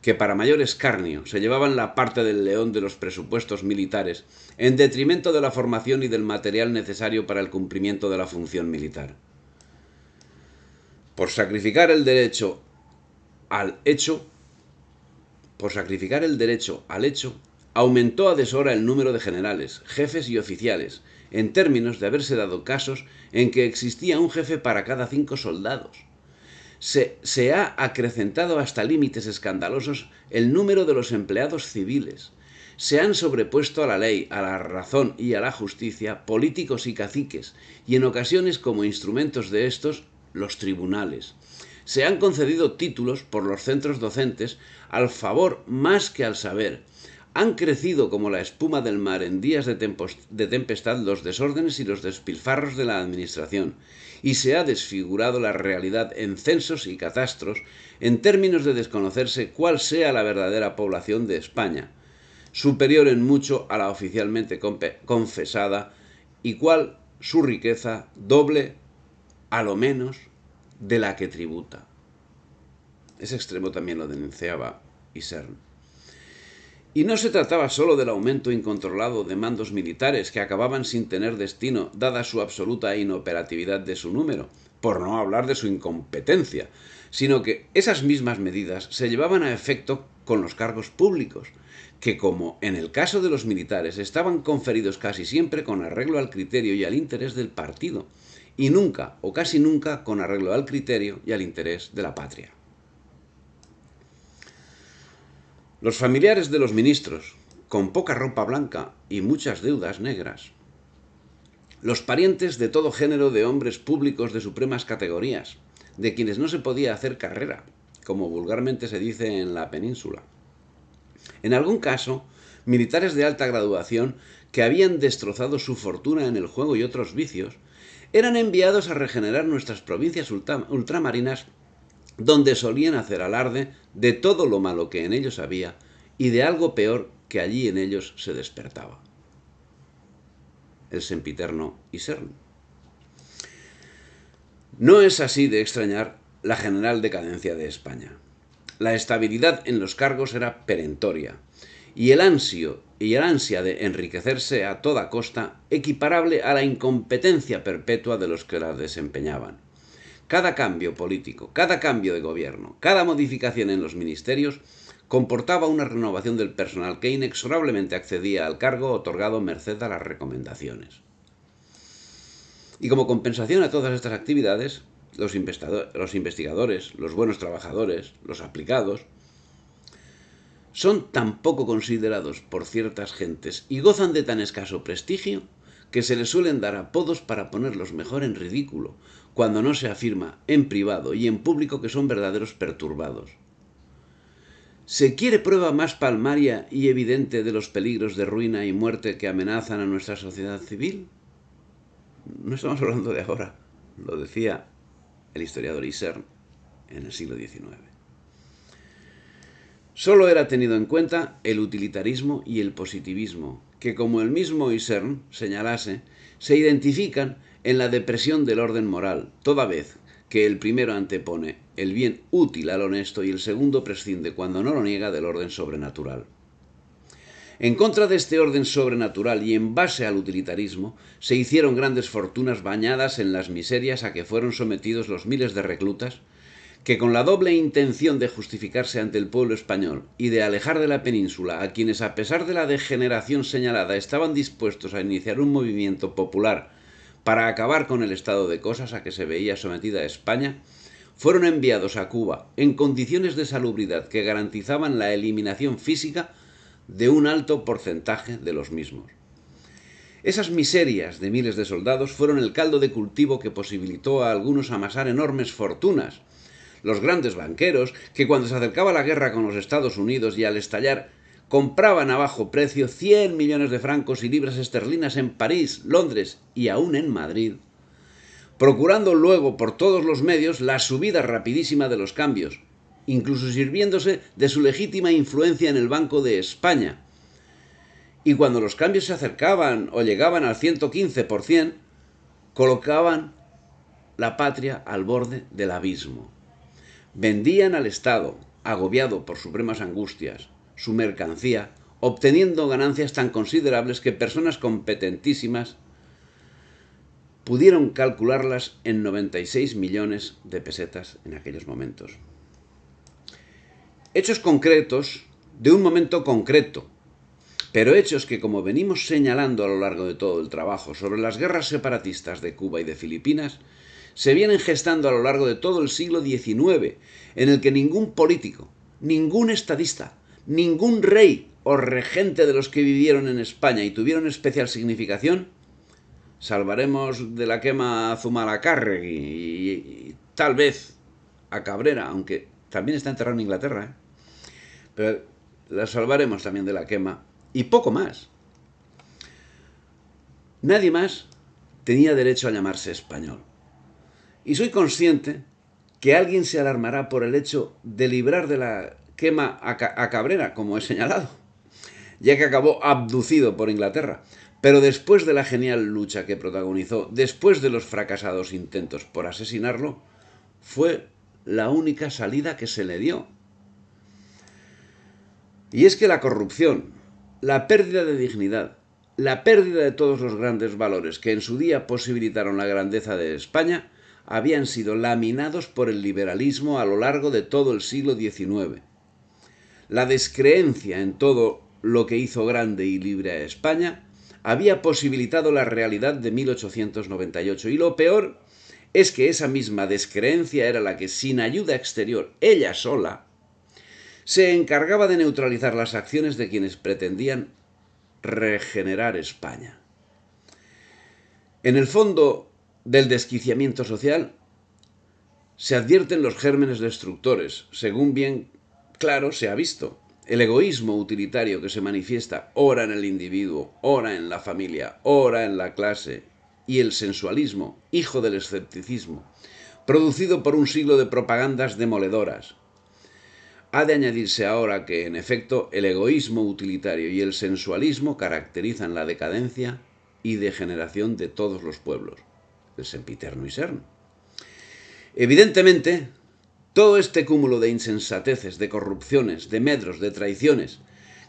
que para mayor escarnio se llevaban la parte del león de los presupuestos militares, en detrimento de la formación y del material necesario para el cumplimiento de la función militar. Por sacrificar el derecho al hecho, aumentó a deshora el número de generales, jefes y oficiales, en términos de haberse dado casos en que existía un jefe para cada 5 soldados. Se ha acrecentado hasta límites escandalosos el número de los empleados civiles. Se han sobrepuesto a la ley, a la razón y a la justicia políticos y caciques, y en ocasiones como instrumentos de estos, los tribunales. Se han concedido títulos por los centros docentes al favor más que al saber. Han crecido como la espuma del mar en días de tempestad los desórdenes y los despilfarros de la administración, y se ha desfigurado la realidad en censos y catastros en términos de desconocerse cuál sea la verdadera población de España, superior en mucho a la oficialmente confesada, y cuál su riqueza doble, a lo menos, de la que tributa. Ese extremo también lo denunciaba Isern. Y no se trataba solo del aumento incontrolado de mandos militares que acababan sin tener destino, dada su absoluta inoperatividad de su número, por no hablar de su incompetencia, sino que esas mismas medidas se llevaban a efecto con los cargos públicos, que, como en el caso de los militares, estaban conferidos casi siempre con arreglo al criterio y al interés del partido, y nunca, o casi nunca, con arreglo al criterio y al interés de la patria. Los familiares de los ministros, con poca ropa blanca y muchas deudas negras. Los parientes de todo género de hombres públicos de supremas categorías, de quienes no se podía hacer carrera, como vulgarmente se dice en la península. En algún caso, militares de alta graduación que habían destrozado su fortuna en el juego y otros vicios, eran enviados a regenerar nuestras provincias ultramarinas donde solían hacer alarde de todo lo malo que en ellos había y de algo peor que allí en ellos se despertaba: el sempiterno Isern. No es así de extrañar la general decadencia de España. La estabilidad en los cargos era perentoria, y el ansia de enriquecerse a toda costa equiparable a la incompetencia perpetua de los que la desempeñaban. Cada cambio político, cada cambio de gobierno, cada modificación en los ministerios comportaba una renovación del personal que inexorablemente accedía al cargo otorgado merced a las recomendaciones. Y como compensación a todas estas actividades, los investigadores, los buenos trabajadores, los aplicados, son tan poco considerados por ciertas gentes y gozan de tan escaso prestigio que se les suelen dar apodos para ponerlos mejor en ridículo, cuando no se afirma en privado y en público que son verdaderos perturbados. ¿Se quiere prueba más palmaria y evidente de los peligros de ruina y muerte que amenazan a nuestra sociedad civil? No estamos hablando de ahora, lo decía el historiador Isern en el siglo XIX. Solo era tenido en cuenta el utilitarismo y el positivismo, que, como el mismo Isern señalase, se identifican en la depresión del orden moral, toda vez que el primero antepone el bien útil al honesto y el segundo prescinde, cuando no lo niega, del orden sobrenatural. En contra de este orden sobrenatural y en base al utilitarismo, se hicieron grandes fortunas bañadas en las miserias a que fueron sometidos los miles de reclutas, que con la doble intención de justificarse ante el pueblo español y de alejar de la península a quienes, a pesar de la degeneración señalada, estaban dispuestos a iniciar un movimiento popular para acabar con el estado de cosas a que se veía sometida España, fueron enviados a Cuba en condiciones de salubridad que garantizaban la eliminación física de un alto porcentaje de los mismos. Esas miserias de miles de soldados fueron el caldo de cultivo que posibilitó a algunos amasar enormes fortunas. Los grandes banqueros, que cuando se acercaba la guerra con los Estados Unidos y al estallar compraban a bajo precio 100 millones de francos y libras esterlinas en París, Londres y aún en Madrid, procurando luego por todos los medios la subida rapidísima de los cambios, incluso sirviéndose de su legítima influencia en el Banco de España. Y cuando los cambios se acercaban o llegaban al 115%, colocaban la patria al borde del abismo. Vendían al Estado, agobiado por supremas angustias, su mercancía, obteniendo ganancias tan considerables que personas competentísimas pudieron calcularlas en 96 millones de pesetas en aquellos momentos. Hechos concretos de un momento concreto, pero hechos que, como venimos señalando a lo largo de todo el trabajo sobre las guerras separatistas de Cuba y de Filipinas, se vienen gestando a lo largo de todo el siglo XIX, en el que ningún político, ningún estadista, ningún rey o regente de los que vivieron en España y tuvieron especial significación, salvaremos de la quema a Zumalacárregui y tal vez a Cabrera, aunque también está enterrado en Inglaterra, pero la salvaremos también de la quema, y poco más. Nadie más tenía derecho a llamarse español. Y soy consciente que alguien se alarmará por el hecho de librar de la quema a Cabrera, como he señalado, ya que acabó abducido por Inglaterra. Pero después de la genial lucha que protagonizó, después de los fracasados intentos por asesinarlo, fue la única salida que se le dio. Y es que la corrupción, la pérdida de dignidad, la pérdida de todos los grandes valores que en su día posibilitaron la grandeza de España, habían sido laminados por el liberalismo a lo largo de todo el siglo XIX. La descreencia en todo lo que hizo grande y libre a España había posibilitado la realidad de 1898, y lo peor es que esa misma descreencia era la que, sin ayuda exterior, ella sola, se encargaba de neutralizar las acciones de quienes pretendían regenerar España. En el fondo del desquiciamiento social se advierten los gérmenes destructores, según bien claro se ha visto. El egoísmo utilitario que se manifiesta ora en el individuo, ora en la familia, ora en la clase, y el sensualismo, hijo del escepticismo, producido por un siglo de propagandas demoledoras. Ha de añadirse ahora que, en efecto, el egoísmo utilitario y el sensualismo caracterizan la decadencia y degeneración de todos los pueblos, el sempiterno Isern. Evidentemente, todo este cúmulo de insensateces, de corrupciones, de medros, de traiciones,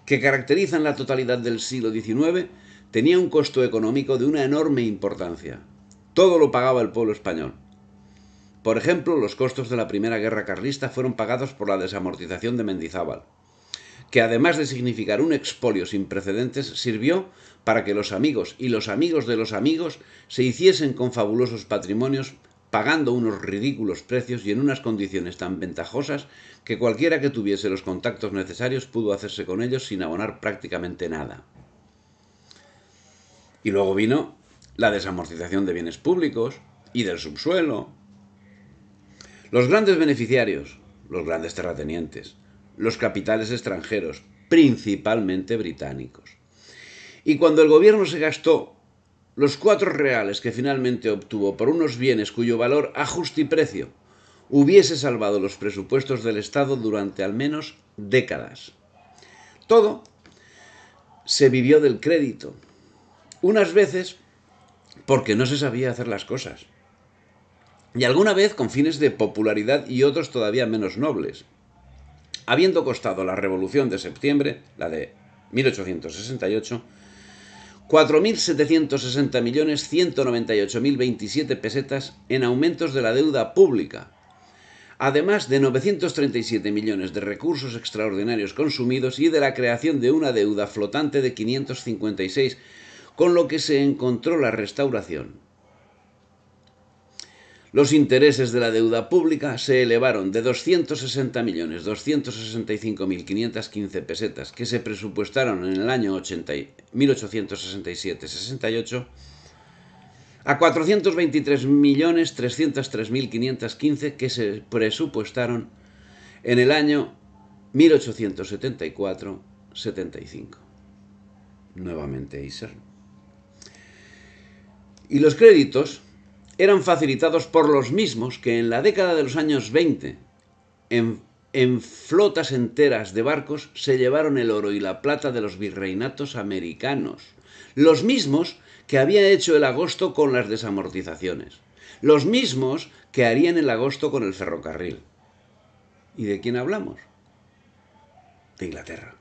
que caracterizan la totalidad del siglo XIX, tenía un costo económico de una enorme importancia. Todo lo pagaba el pueblo español. Por ejemplo, los costos de la Primera Guerra Carlista fueron pagados por la desamortización de Mendizábal, que además de significar un expolio sin precedentes, sirvió para que los amigos y los amigos de los amigos se hiciesen con fabulosos patrimonios, pagando unos ridículos precios y en unas condiciones tan ventajosas que cualquiera que tuviese los contactos necesarios pudo hacerse con ellos sin abonar prácticamente nada. Y luego vino la desamortización de bienes públicos y del subsuelo. Los grandes beneficiarios, los grandes terratenientes, los capitales extranjeros, principalmente británicos. Y cuando el gobierno se gastó los 4 reales que finalmente obtuvo por unos bienes cuyo valor a justiprecio hubiese salvado los presupuestos del Estado durante al menos décadas. Todo se vivió del crédito, unas veces porque no se sabía hacer las cosas, y alguna vez con fines de popularidad y otros todavía menos nobles. Habiendo costado la Revolución de Septiembre, la de 1868, 4.760.198.027 pesetas en aumentos de la deuda pública, además de 937 millones de recursos extraordinarios consumidos y de la creación de una deuda flotante de 556, con lo que se encontró la restauración. Los intereses de la deuda pública se elevaron de 260.265.515 pesetas que se presupuestaron en el año 1867-68 a 423.303.515 que se presupuestaron en el año 1874-75. Nuevamente Isern. Y los créditos eran facilitados por los mismos que en la década de los años 20, en flotas enteras de barcos, se llevaron el oro y la plata de los virreinatos americanos. Los mismos que habían hecho el agosto con las desamortizaciones. Los mismos que harían el agosto con el ferrocarril. ¿Y de quién hablamos? De Inglaterra.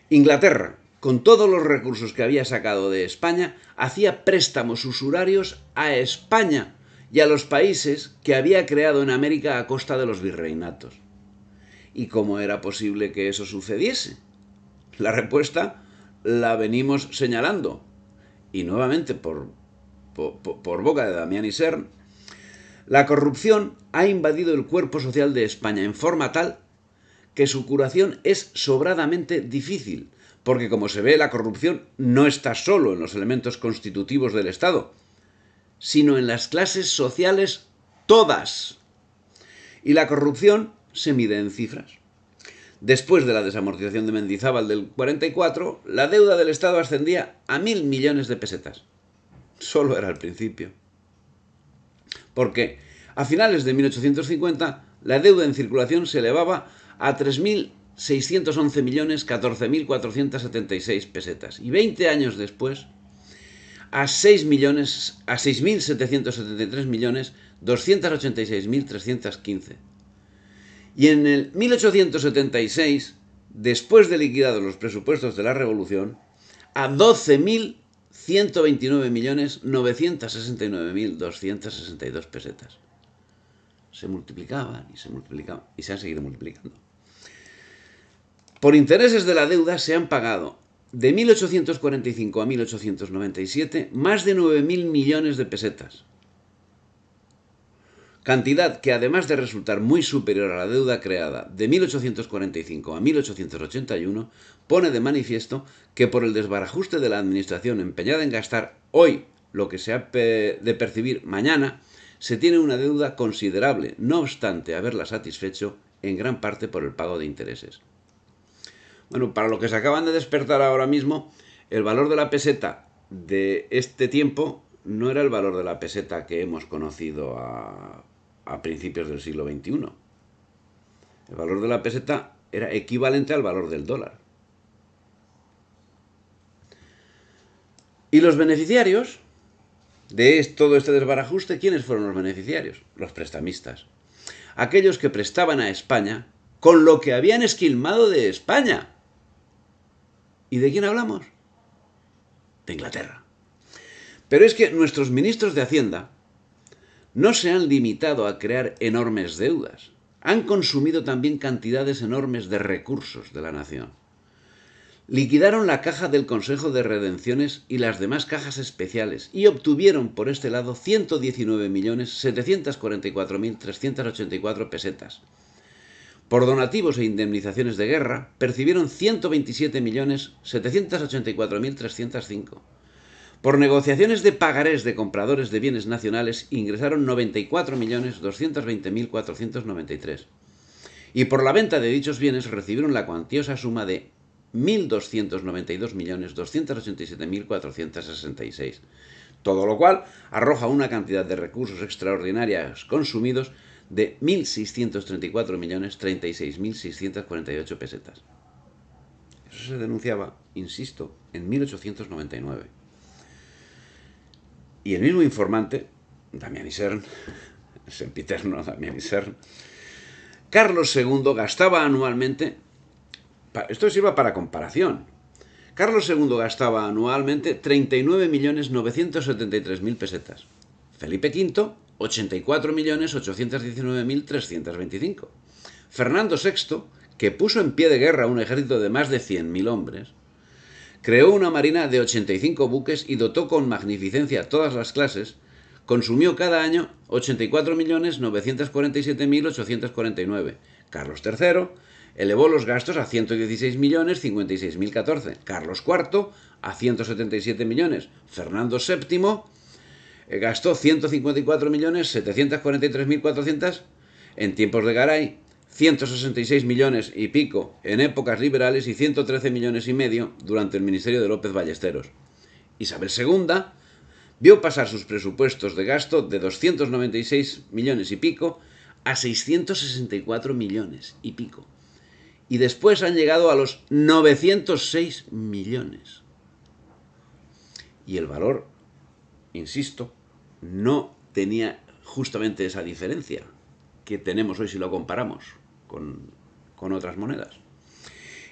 Inglaterra, con todos los recursos que había sacado de España, hacía préstamos usurarios a España y a los países que había creado en América a costa de los virreinatos. ¿Y cómo era posible que eso sucediese? La respuesta la venimos señalando, y nuevamente por boca de Damián Isern. La corrupción ha invadido el cuerpo social de España en forma tal que su curación es sobradamente difícil, porque como se ve, la corrupción no está solo en los elementos constitutivos del Estado, sino en las clases sociales todas. Y la corrupción se mide en cifras. Después de la desamortización de Mendizábal del 44, la deuda del Estado ascendía a 1.000 millones de pesetas. Solo era el principio. Porque a finales de 1850 la deuda en circulación se elevaba a 3.611.014.476 pesetas y 20 años después a 6.773.286.315. Y en el 1876, después de liquidados los presupuestos de la Revolución, a 12.129.969.262 pesetas. Se multiplicaban y se multiplicaban y se han seguido multiplicando. Por intereses de la deuda se han pagado de 1845 a 1897 más de 9.000 millones de pesetas. Cantidad que, además de resultar muy superior a la deuda creada de 1845 a 1881, pone de manifiesto que por el desbarajuste de la administración empeñada en gastar hoy lo que se ha de percibir mañana, se tiene una deuda considerable, no obstante haberla satisfecho en gran parte por el pago de intereses. Bueno, para lo que se acaban de despertar ahora mismo, el valor de la peseta de este tiempo no era el valor de la peseta que hemos conocido a principios del siglo XXI. El valor de la peseta era equivalente al valor del dólar. Y los beneficiarios de todo este desbarajuste, ¿quiénes fueron los beneficiarios? Los prestamistas. Aquellos que prestaban a España con lo que habían esquilmado de España. ¿Y de quién hablamos? De Inglaterra. Pero es que nuestros ministros de Hacienda no se han limitado a crear enormes deudas. Han consumido también cantidades enormes de recursos de la nación. Liquidaron la caja del Consejo de Redenciones y las demás cajas especiales y obtuvieron por este lado 119.744.384 pesetas. Por donativos e indemnizaciones de guerra percibieron 127.784.305. Por negociaciones de pagarés de compradores de bienes nacionales ingresaron 94.220.493. Y por la venta de dichos bienes recibieron la cuantiosa suma de 1.292.287.466. Todo lo cual arroja una cantidad de recursos extraordinarios consumidos de 1.634.036.648 pesetas. Eso se denunciaba, insisto, en 1899. Y el mismo informante, Damián Isern, sempiterno Damián Isern, Carlos II gastaba anualmente, esto sirva para comparación, Carlos II gastaba anualmente 39.973.000 pesetas. Felipe V, 84.819.325. Fernando VI, que puso en pie de guerra un ejército de más de 100.000 hombres, creó una marina de 85 buques y dotó con magnificencia todas las clases, consumió cada año 84.947.849. Carlos III elevó los gastos a 116.056.014. Carlos IV a 177 millones. Fernando VII gastó 154.743.400 en tiempos de Garay, 166 millones y pico en épocas liberales y 113 millones y medio durante el ministerio de López Ballesteros. Isabel II vio pasar sus presupuestos de gasto de 296 millones y pico a 664 millones y pico. Y después han llegado a los 906 millones. Y el valor, insisto, no tenía justamente esa diferencia que tenemos hoy si lo comparamos con otras monedas.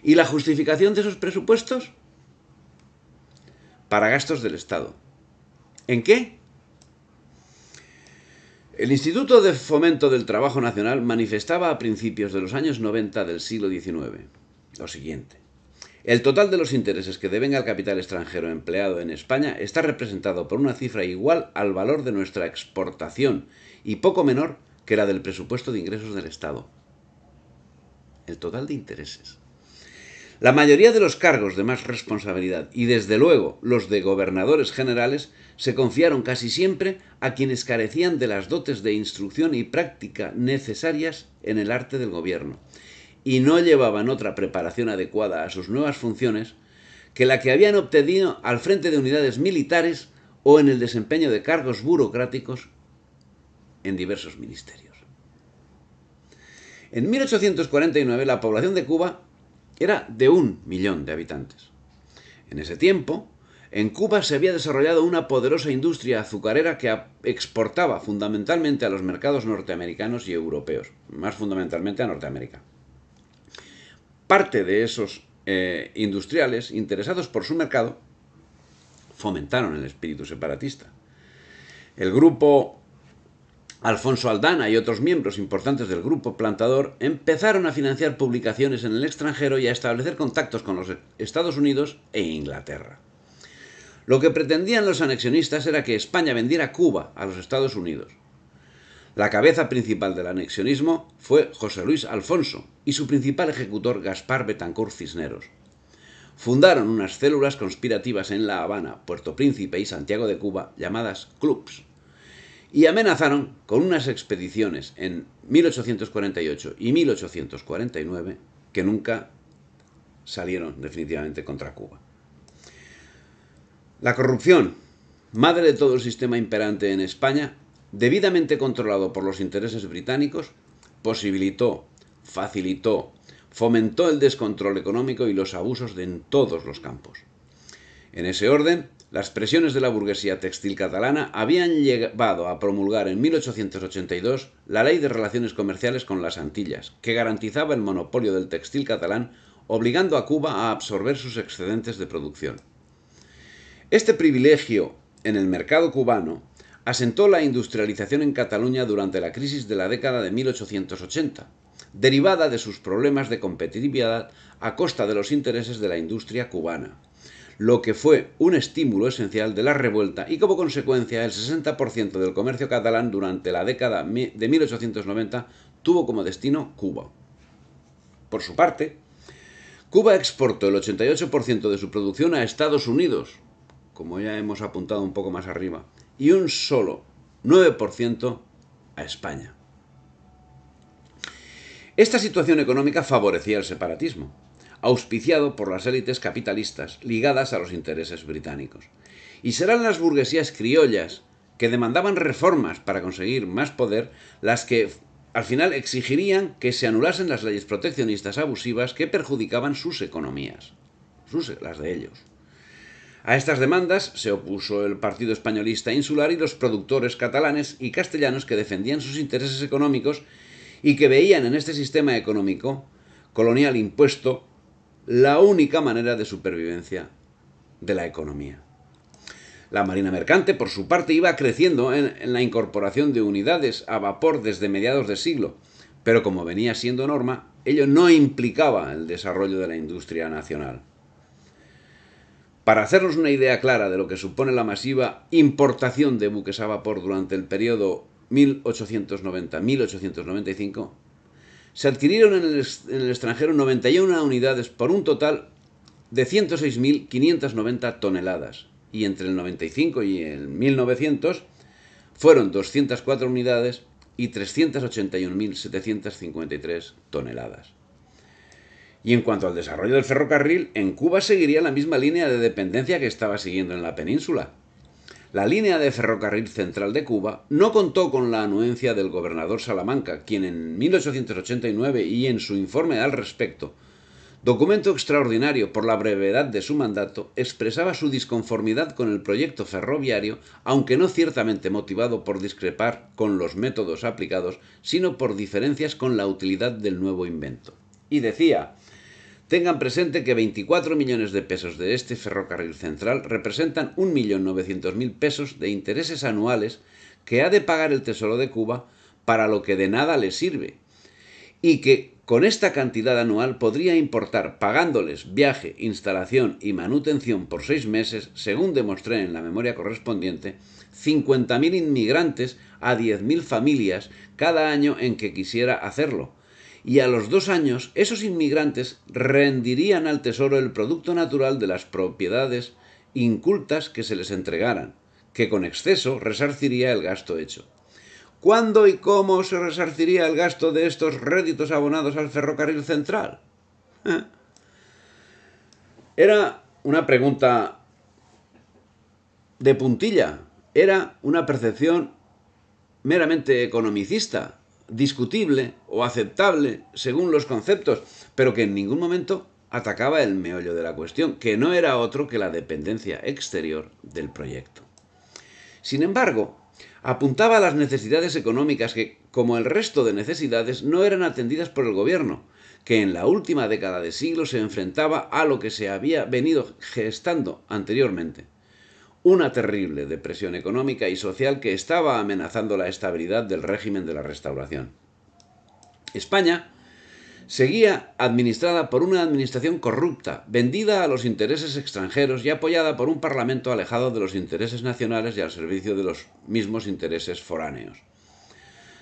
¿Y la justificación de esos presupuestos? Para gastos del Estado. ¿En qué? El Instituto de Fomento del Trabajo Nacional manifestaba a principios de los años 90 del siglo XIX lo siguiente. El total de los intereses que devenga el capital extranjero empleado en España está representado por una cifra igual al valor de nuestra exportación y poco menor que la del presupuesto de ingresos del Estado. El total de intereses. La mayoría de los cargos de más responsabilidad y desde luego los de gobernadores generales se confiaron casi siempre a quienes carecían de las dotes de instrucción y práctica necesarias en el arte del gobierno y no llevaban otra preparación adecuada a sus nuevas funciones que la que habían obtenido al frente de unidades militares o en el desempeño de cargos burocráticos en diversos ministerios. En 1849 la población de Cuba era de 1 millón de habitantes. En ese tiempo, en Cuba se había desarrollado una poderosa industria azucarera que exportaba fundamentalmente a los mercados norteamericanos y europeos, más fundamentalmente a Norteamérica. Parte de esos industriales, interesados por su mercado, fomentaron el espíritu separatista. El grupo Alfonso Aldana y otros miembros importantes del grupo plantador empezaron a financiar publicaciones en el extranjero y a establecer contactos con los Estados Unidos e Inglaterra. Lo que pretendían los anexionistas era que España vendiera Cuba a los Estados Unidos. La cabeza principal del anexionismo fue José Luis Alfonso y su principal ejecutor Gaspar Betancourt Cisneros. Fundaron unas células conspirativas en La Habana, Puerto Príncipe y Santiago de Cuba llamadas clubs y amenazaron con unas expediciones en 1848 y 1849 que nunca salieron definitivamente contra Cuba. La corrupción madre de todo el sistema imperante en España, debidamente controlado por los intereses británicos, posibilitó, facilitó, fomentó el descontrol económico y los abusos en todos los campos. En ese orden, las presiones de la burguesía textil catalana habían llevado a promulgar en 1882 la Ley de Relaciones Comerciales con las Antillas, que garantizaba el monopolio del textil catalán, obligando a Cuba a absorber sus excedentes de producción. Este privilegio en el mercado cubano asentó la industrialización en Cataluña durante la crisis de la década de 1880, derivada de sus problemas de competitividad a costa de los intereses de la industria cubana, lo que fue un estímulo esencial de la revuelta y como consecuencia el 60% del comercio catalán durante la década de 1890 tuvo como destino Cuba. Por su parte, Cuba exportó el 88% de su producción a Estados Unidos, como ya hemos apuntado un poco más arriba, y un solo 9% a España. Esta situación económica favorecía el separatismo, auspiciado por las élites capitalistas ligadas a los intereses británicos. Y serán las burguesías criollas que demandaban reformas para conseguir más poder las que al final exigirían que se anulasen las leyes proteccionistas abusivas que perjudicaban sus economías, las de ellos. A estas demandas se opuso el Partido Españolista Insular y los productores catalanes y castellanos que defendían sus intereses económicos y que veían en este sistema económico colonial impuesto la única manera de supervivencia de la economía. La marina mercante, por su parte, iba creciendo en la incorporación de unidades a vapor desde mediados de siglo, pero como venía siendo norma, ello no implicaba el desarrollo de la industria nacional. Para hacernos una idea clara de lo que supone la masiva importación de buques a vapor durante el periodo 1890-1895, se adquirieron en el extranjero 91 unidades por un total de 106.590 toneladas, y entre el 95 y el 1900 fueron 204 unidades y 381.753 toneladas. Y en cuanto al desarrollo del ferrocarril, en Cuba seguiría la misma línea de dependencia que estaba siguiendo en la península. La línea de ferrocarril central de Cuba no contó con la anuencia del gobernador Salamanca, quien en 1889 y en su informe al respecto, documento extraordinario por la brevedad de su mandato, expresaba su disconformidad con el proyecto ferroviario, aunque no ciertamente motivado por discrepar con los métodos aplicados, sino por diferencias con la utilidad del nuevo invento. Y decía: tengan presente que 24 millones de pesos de este ferrocarril central representan 1.900.000 pesos de intereses anuales que ha de pagar el Tesoro de Cuba para lo que de nada le sirve, y que con esta cantidad anual podría importar, pagándoles viaje, instalación y manutención por 6 meses, según demostré en la memoria correspondiente, 50.000 inmigrantes a 10.000 familias cada año en que quisiera hacerlo. Y a los 2 años, esos inmigrantes rendirían al Tesoro el producto natural de las propiedades incultas que se les entregaran, que con exceso resarciría el gasto hecho. ¿Cuándo y cómo se resarciría el gasto de estos réditos abonados al ferrocarril central? Era una pregunta de puntilla, era una percepción meramente economicista, discutible o aceptable según los conceptos, pero que en ningún momento atacaba el meollo de la cuestión, que no era otro que la dependencia exterior del proyecto. Sin embargo, apuntaba a las necesidades económicas que, como el resto de necesidades, no eran atendidas por el gobierno, que en la última década de siglo se enfrentaba a lo que se había venido gestando anteriormente: una terrible depresión económica y social que estaba amenazando la estabilidad del régimen de la Restauración. España seguía administrada por una administración corrupta, vendida a los intereses extranjeros y apoyada por un parlamento alejado de los intereses nacionales y al servicio de los mismos intereses foráneos.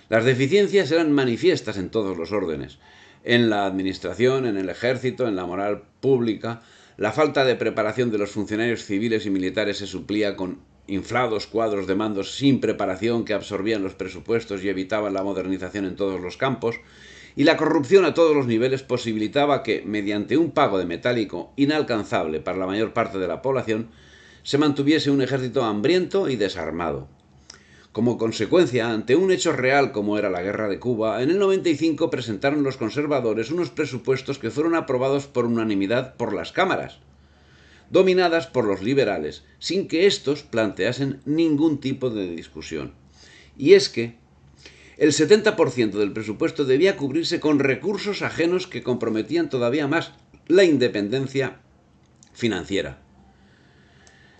Las deficiencias eran manifiestas en todos los órdenes: en la administración, en el ejército, en la moral pública. La falta de preparación de los funcionarios civiles y militares se suplía con inflados cuadros de mandos sin preparación que absorbían los presupuestos y evitaban la modernización en todos los campos, y la corrupción a todos los niveles posibilitaba que, mediante un pago de metálico inalcanzable para la mayor parte de la población, se mantuviese un ejército hambriento y desarmado. Como consecuencia, ante un hecho real como era la guerra de Cuba, en el 95 presentaron los conservadores unos presupuestos que fueron aprobados por unanimidad por las cámaras, dominadas por los liberales, sin que éstos planteasen ningún tipo de discusión. Y es que el 70% del presupuesto debía cubrirse con recursos ajenos que comprometían todavía más la independencia financiera.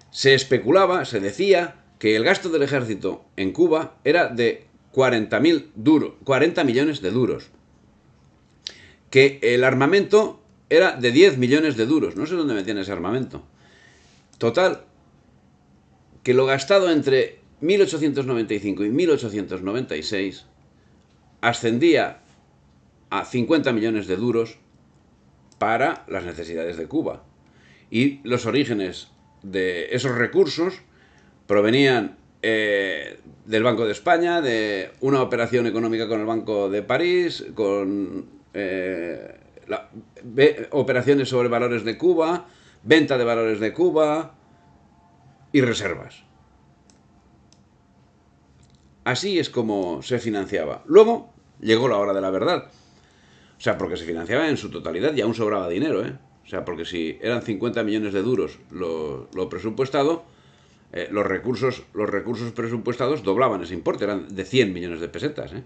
Se especulaba, se decía, que el gasto del ejército en Cuba era de 40 millones de duros, que el armamento era de 10 millones de duros, no sé dónde metían ese armamento. Total, que lo gastado entre 1895 y 1896 ascendía a 50 millones de duros para las necesidades de Cuba. Y los orígenes de esos recursos provenían del Banco de España, de una operación económica con el Banco de París, con operaciones sobre valores de Cuba, venta de valores de Cuba y reservas. Así es como se financiaba. Luego llegó la hora de la verdad. O sea, porque se financiaba en su totalidad y aún sobraba dinero, ¿eh? O sea, porque si eran 50 millones de duros lo presupuestado, los recursos presupuestados doblaban ese importe, eran de 100 millones de pesetas, ¿eh?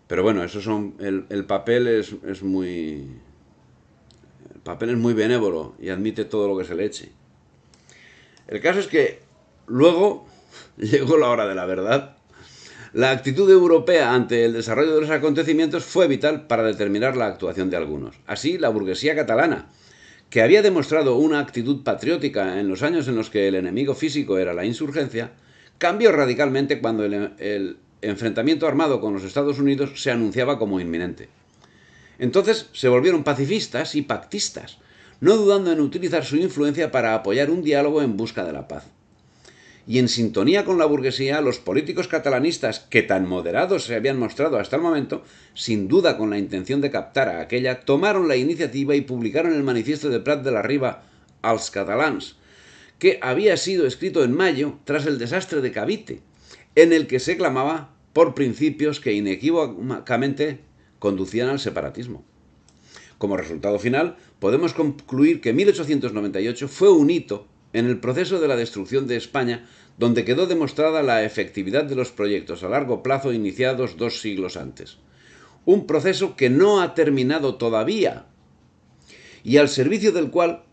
Pero bueno, eso son el papel es muy... El papel es muy benévolo y admite todo lo que se le eche. El caso es que luego llegó la hora de la verdad. La actitud europea ante el desarrollo de los acontecimientos fue vital para determinar la actuación de algunos. Así, la burguesía catalana, que había demostrado una actitud patriótica en los años en los que el enemigo físico era la insurgencia, cambió radicalmente cuando el enfrentamiento armado con los Estados Unidos se anunciaba como inminente. Entonces se volvieron pacifistas y pactistas, no dudando en utilizar su influencia para apoyar un diálogo en busca de la paz. Y en sintonía con la burguesía, los políticos catalanistas, que tan moderados se habían mostrado hasta el momento, sin duda con la intención de captar a aquella, tomaron la iniciativa y publicaron el manifiesto de Prat de la Riba als catalans, que había sido escrito en mayo tras el desastre de Cavite, en el que se clamaba por principios que inequívocamente conducían al separatismo. Como resultado final, podemos concluir que 1898 fue un hito en el proceso de la destrucción de España, donde quedó demostrada la efectividad de los proyectos a largo plazo iniciados 2 siglos antes. Un proceso que no ha terminado todavía y al servicio del cual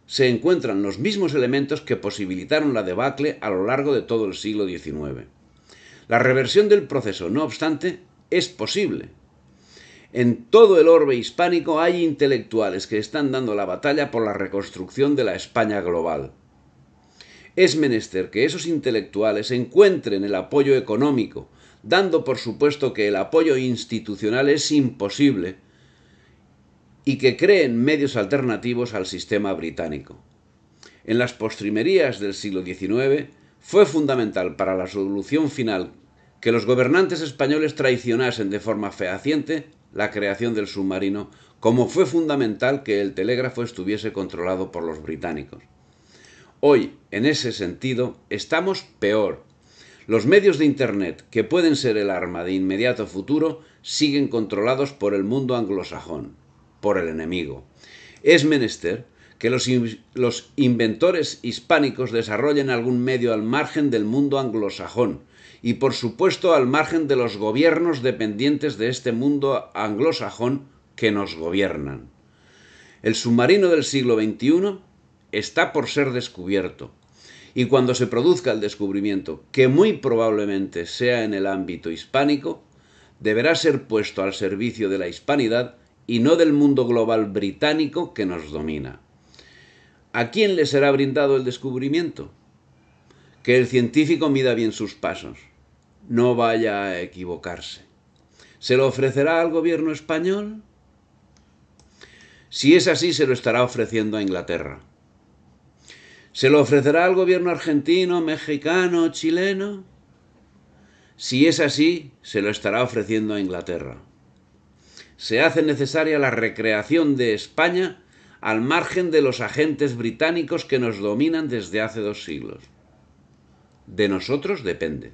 se encuentran los mismos elementos que posibilitaron la debacle a lo largo de todo el siglo XIX. La reversión del proceso, no obstante, es posible. En todo el orbe hispánico hay intelectuales que están dando la batalla por la reconstrucción de la España global. Es menester que esos intelectuales encuentren el apoyo económico, dando por supuesto que el apoyo institucional es imposible, y que creen medios alternativos al sistema británico. En las postrimerías del siglo XIX fue fundamental para la solución final que los gobernantes españoles traicionasen de forma fehaciente la creación del submarino, como fue fundamental que el telégrafo estuviese controlado por los británicos. Hoy, en ese sentido, estamos peor. Los medios de Internet, que pueden ser el arma de inmediato futuro, siguen controlados por el mundo anglosajón, por el enemigo. Es menester que los inventores hispánicos desarrollen algún medio al margen del mundo anglosajón y, por supuesto, al margen de los gobiernos dependientes de este mundo anglosajón que nos gobiernan. El submarino del siglo XXI está por ser descubierto, y cuando se produzca el descubrimiento, que muy probablemente sea en el ámbito hispánico, deberá ser puesto al servicio de la hispanidad y no del mundo global británico que nos domina. ¿A quién le será brindado el descubrimiento? Que el científico mida bien sus pasos, no vaya a equivocarse. ¿Se lo ofrecerá al gobierno español? Si es así, se lo estará ofreciendo a Inglaterra. ¿Se lo ofrecerá al gobierno argentino, mexicano, chileno? Si es así, se lo estará ofreciendo a Inglaterra. Se hace necesaria la recreación de España al margen de los agentes británicos que nos dominan desde hace 2 siglos. De nosotros depende.